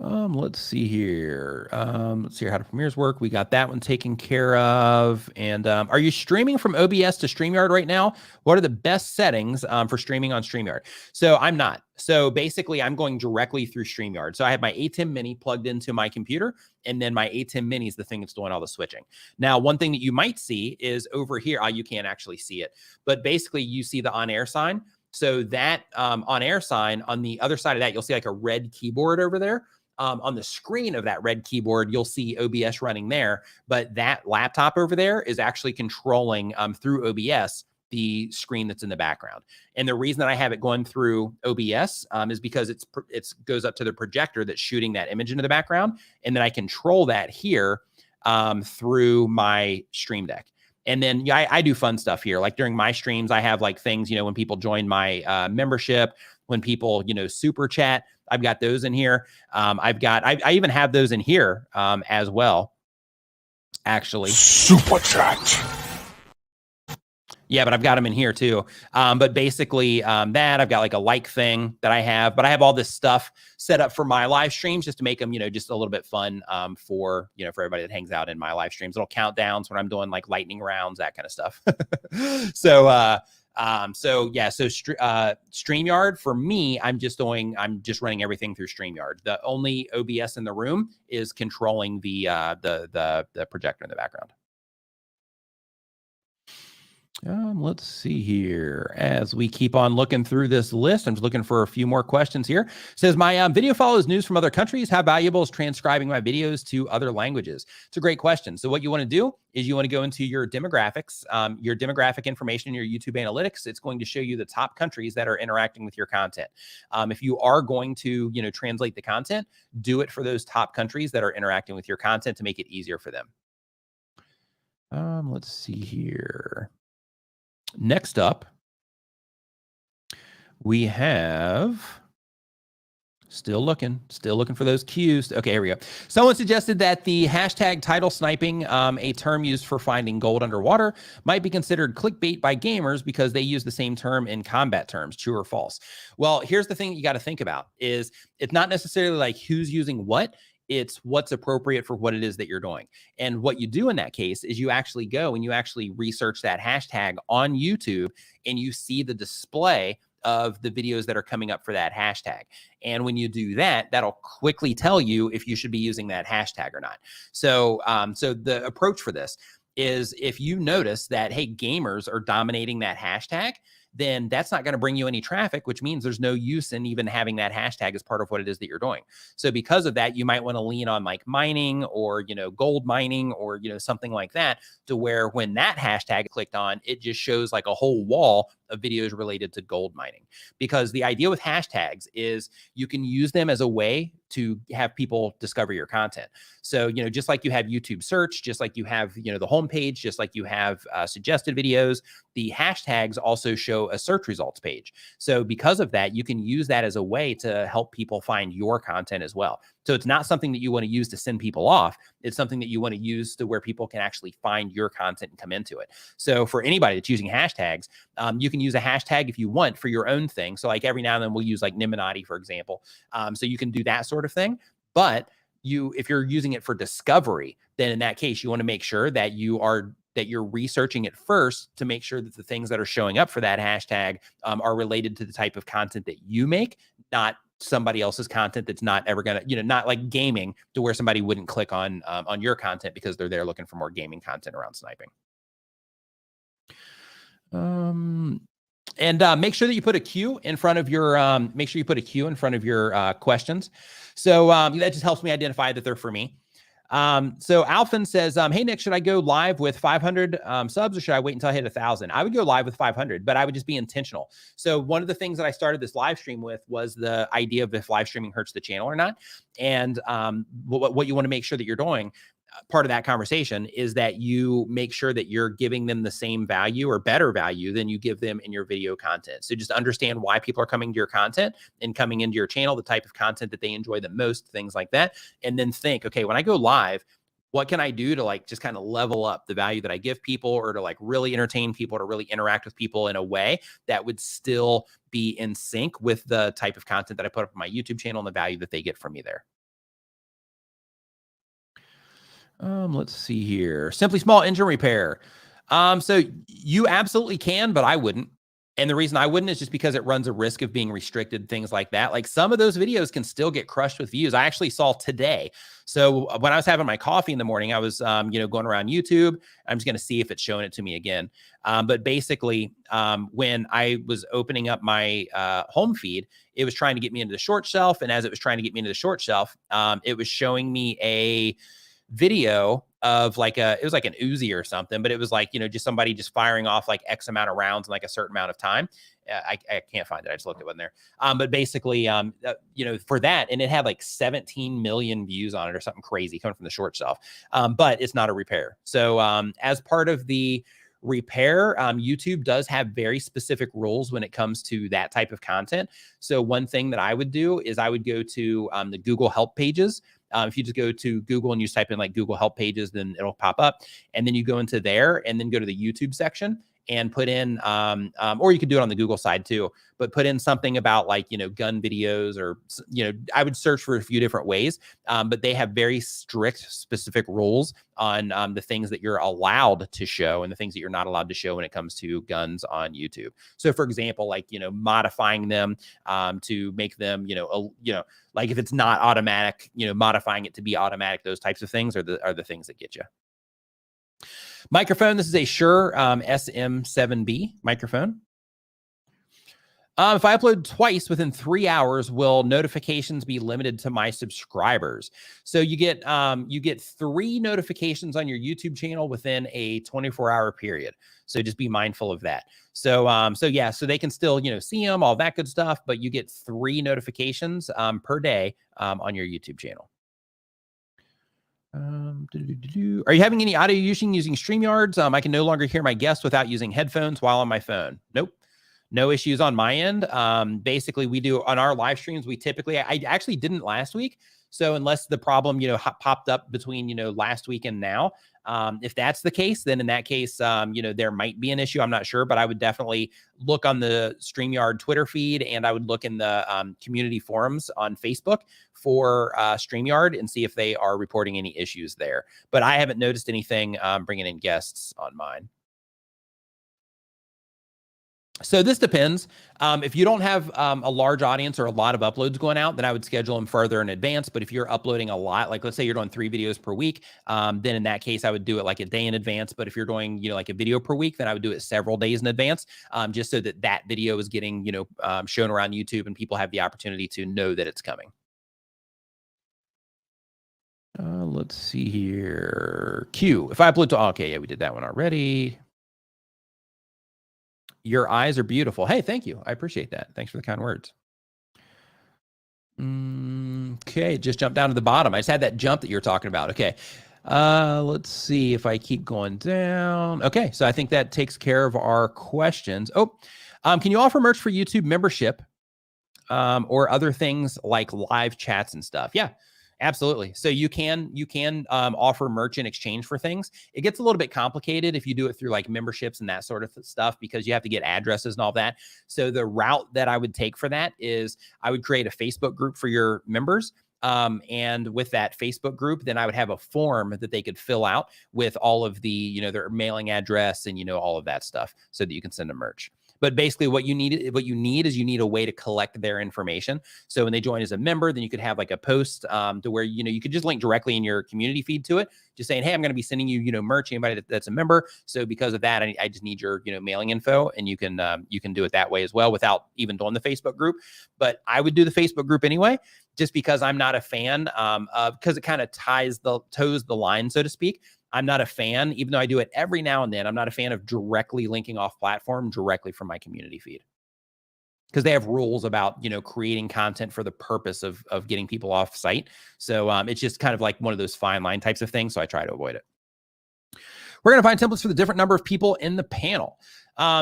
Let's see here. Let's see how the premieres work. We got that one taken care of. And are you streaming from OBS to Streamyard right now? What are the best settings for streaming on Streamyard? So I'm not. So basically, I'm going directly through Streamyard. So I have my ATEM Mini plugged into my computer, and then my ATEM Mini is the thing that's doing all the switching. Now, one thing that you might see is over here. You can't actually see it, but basically you see the on-air sign. So that on-air sign, on the other side of that, you'll see like a red keyboard over there. On the screen of that red keyboard, you'll see OBS running there, but that laptop over there is actually controlling through OBS the screen that's in the background. And the reason that I have it going through OBS is because it goes up to the projector that's shooting that image into the background, and then I control that here through my Stream Deck. And then I do fun stuff here. Like during my streams, I have like things, when people join my membership, when people, super chat, I've got those in here. I even have those in here as well, actually. Super chat. Yeah, but I've got them in here too. But basically that I've got like a like thing that I have, but I have all this stuff set up for my live streams just to make them, just a little bit fun for everybody that hangs out in my live streams. Little countdowns when I'm doing like lightning rounds, that kind of stuff. StreamYard for me, I'm just running everything through StreamYard. The only OBS in the room is controlling the projector in the background. Let's see here. As we keep on looking through this list, I'm just looking for a few more questions here. It says, my video follows news from other countries. How valuable is transcribing my videos to other languages? It's a great question. So what you want to do is you want to go into your demographics, your demographic information in your YouTube analytics. It's going to show you the top countries that are interacting with your content. If you are going to, translate the content, do it for those top countries that are interacting with your content to make it easier for them. Let's see here. Next up, we have still looking for those cues. Okay, here we go. Someone suggested that the hashtag title sniping, a term used for finding gold underwater, might be considered clickbait by gamers because they use the same term in combat terms. True or false? Well, here's the thing you got to think about is it's not necessarily like who's using what. It's what's appropriate for what it is that you're doing. And what you do in that case is you actually go and you actually research that hashtag on YouTube, and you see the display of the videos that are coming up for that hashtag. And when you do that, that'll quickly tell you if you should be using that hashtag or not. So, so the approach for this is if you notice that, hey, gamers are dominating that hashtag, then that's not going to bring you any traffic, which means there's no use in even having that hashtag as part of what it is that you're doing. So because of that, you might want to lean on like mining or, gold mining or, something like that, to where when that hashtag clicked on, it just shows like a whole wall of videos related to gold mining. Because the idea with hashtags is you can use them as a way to have people discover your content. So, just like you have YouTube search, just like you have, the homepage, just like you have suggested videos, the hashtags also show a search results page. So because of that, you can use that as a way to help people find your content as well. So it's not something that you want to use to send people off. It's something that you want to use to where people can actually find your content and come into it. So for anybody that's using hashtags, you can use a hashtag if you want for your own thing. So like every now and then we'll use like Nimmin, for example. So you can do that sort of thing. But if you're using it for discovery, then in that case, you want to make sure that you're researching it first to make sure that the things that are showing up for that hashtag are related to the type of content that you make, not somebody else's content that's not ever gonna, not like gaming to where somebody wouldn't click on your content because they're there looking for more gaming content around sniping. And make sure that you put a Q in front of your questions. So that just helps me identify that they're for me. So Alphin says, hey, Nick, should I go live with 500 subs or should I wait until I hit 1,000? I would go live with 500, but I would just be intentional. So one of the things that I started this live stream with was the idea of if live streaming hurts the channel or not. And what you want to make sure that you're doing part of that conversation is that you make sure that you're giving them the same value or better value than you give them in your video content. So just understand why people are coming to your content and coming into your channel, the type of content that they enjoy the most, things like that. And then think, okay, when I go live, what can I do to like just kind of level up the value that I give people, or to like really entertain people, to really interact with people in a way that would still be in sync with the type of content that I put up on my YouTube channel and the value that they get from me there. Let's see here. Simply Small engine repair. So you absolutely can, but I wouldn't. And the reason I wouldn't is just because it runs a risk of being restricted, things like that. Like some of those videos can still get crushed with views. I actually saw today. So when I was having my coffee in the morning, I was, going around YouTube. I'm just going to see if it's showing it to me again. But basically, when I was opening up my home feed, it was trying to get me into the short shelf. And as it was trying to get me into the short shelf, it was showing me a video of like it was like an Uzi or something, but it was like, just somebody just firing off like X amount of rounds in like a certain amount of time. I can't find it. I just looked, it wasn't there. But basically, for that, and it had like 17 million views on it or something crazy coming from the short shelf. But it's not a repair. So as part of the repair, YouTube does have very specific rules when it comes to that type of content. So one thing that I would do is I would go to the Google help pages. If you just go to Google and you just type in like Google help pages, then it'll pop up, and then you go into there and then go to the YouTube section and put in, or you could do it on the Google side too, but put in something about like, gun videos, or, I would search for a few different ways, but they have very strict specific rules on the things that you're allowed to show and the things that you're not allowed to show when it comes to guns on YouTube. So for example, like, modifying them to make them, like if it's not automatic, modifying it to be automatic, those types of things are the things that get you. Microphone. This is a Shure SM7B microphone. If I upload twice within 3 hours, will notifications be limited to my subscribers? So you get 3 notifications on your YouTube channel within a 24-hour period. So just be mindful of that. So so they can still see them, all that good stuff, but you get 3 notifications per day on your YouTube channel. Are you having any audio using Streamyards? I can no longer hear my guests without using headphones while on my phone. Nope. No issues on my end. Basically, we do on our live streams. We typically, I actually didn't last week. So unless the problem, popped up between, last week and now, if that's the case, then in that case, there might be an issue. I'm not sure, but I would definitely look on the Streamyard Twitter feed, and I would look in the community forums on Facebook for Streamyard and see if they are reporting any issues there. But I haven't noticed anything bringing in guests on mine. So this depends. If you don't have a large audience or a lot of uploads going out, then I would schedule them further in advance. But if you're uploading a lot, like let's say you're doing 3 videos per week, then in that case, I would do it like a day in advance. But if you're doing, like a video per week, then I would do it several days in advance, just so that that video is getting, shown around YouTube and people have the opportunity to know that it's coming. Let's see here. Q. If I upload to, okay, yeah, we did that one already. Your eyes are beautiful. Hey, thank you. I appreciate that. Thanks for the kind words. Okay, just jumped down to the bottom. I just had that jump that you're talking about. Okay. Let's see if I keep going down. Okay, so I think that takes care of our questions. Can you offer merch for YouTube membership or other things like live chats and stuff? Yeah. Absolutely. So you can offer merch in exchange for things. It gets a little bit complicated if you do it through like memberships and that sort of stuff, because you have to get addresses and all that. So the route that I would take for that is I would create a Facebook group for your members. And with that Facebook group, then I would have a form that they could fill out with all of the, their mailing address and, all of that stuff so that you can send them merch. But basically what you need is you need a way to collect their information. So when they join as a member, then you could have like a post to where, you could just link directly in your community feed to it, just saying, hey, I'm going to be sending you, merch, anybody that's a member. So because of that, I just need your, mailing info, and you can do it that way as well without even doing the Facebook group. But I would do the Facebook group anyway, just because I'm not a fan because it kind of toes the line, so to speak. I'm not a fan, even though I do it every now and then, I'm not a fan of directly linking off platform directly from my community feed. because they have rules about, creating content for the purpose of getting people off site. So it's just kind of like one of those fine line types of things. So I try to avoid it. We're going to find templates for the different number of people in the panel.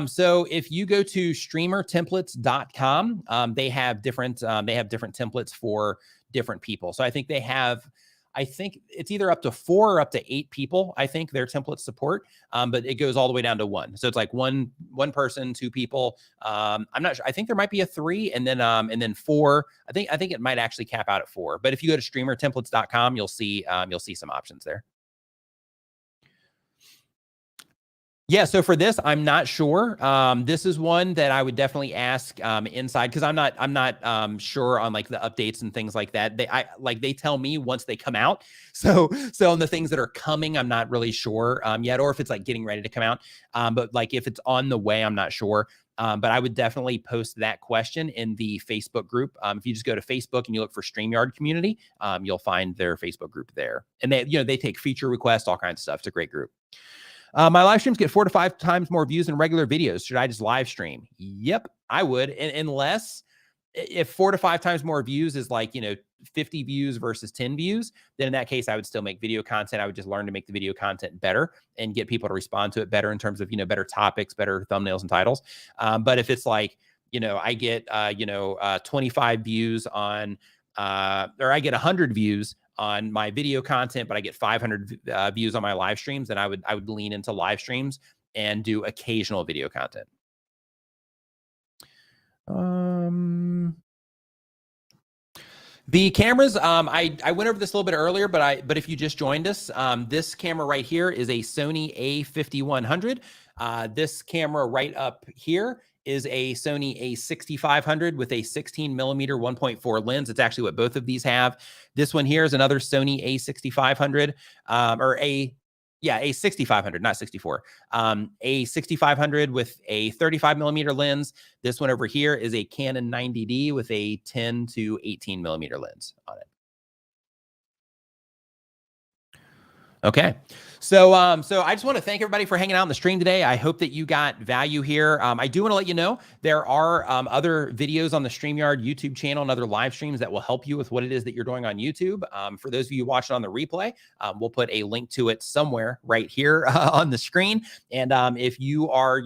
So if you go to streamertemplates.com, they have different templates for different people. So I think it's either up to 4 or up to 8 people. I think their templates support, but it goes all the way down to 1. So it's like one person, 2 people. I'm not sure. I think there might be a 3 and then 4. I think it might actually cap out at 4. But if you go to streamertemplates.com, you'll see some options there. Yeah, so for this, I'm not sure. This is one that I would definitely ask inside, because I'm not sure on like the updates and things like that. They tell me once they come out. So on the things that are coming, I'm not really sure yet, or if it's like getting ready to come out. But like if it's on the way, I'm not sure. But I would definitely post that question in the Facebook group. If you just go to Facebook and you look for Streamyard community, you'll find their Facebook group there. And they take feature requests, all kinds of stuff. It's a great group. My live streams get 4 to 5 times more views than regular videos. Should I just live stream? Yep, I would. Unless if 4 to 5 times more views is like, 50 views versus 10 views, then in that case, I would still make video content. I would just learn to make the video content better and get people to respond to it better in terms of, better topics, better thumbnails and titles. But if it's like, I get, 25 views on, or I get 100 views on my video content, but I get 500 views on my live streams, then I would lean into live streams and do occasional video content. The cameras, I went over this a little bit earlier, but if you just joined us, this camera right here is a Sony A5100. This camera right up here is a Sony A6500 with a 16 millimeter 1.4 lens. It's actually what both of these have. This one here is another Sony A6500, A6500, not 64. A6500 with a 35 millimeter lens. This one over here is a Canon 90D with a 10 to 18 millimeter lens on it. Okay. So I just want to thank everybody for hanging out on the stream today. I hope that you got value here. I do want to let you know there are other videos on the Streamyard YouTube channel and other live streams that will help you with what it is that you're doing on YouTube. For those of you watching on the replay, we'll put a link to it somewhere right here on the screen. And if you are,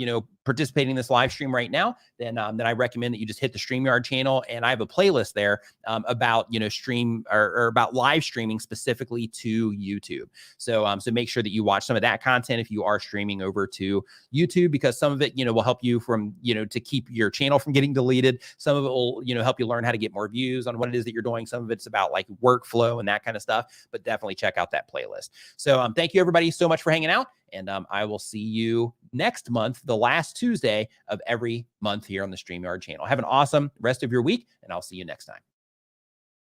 participating in this live stream right now, then I recommend that you just hit the Streamyard channel, and I have a playlist there about stream or about live streaming specifically to YouTube. So make sure that you watch some of that content if you are streaming over to YouTube, because some of it will help you from to keep your channel from getting deleted. Some of it will help you learn how to get more views on what it is that you're doing. Some of it's about like workflow and that kind of stuff. But definitely check out that playlist. So thank you everybody so much for hanging out. And I will see you next month, the last Tuesday of every month here on the Streamyard channel. Have an awesome rest of your week, and I'll see you next time.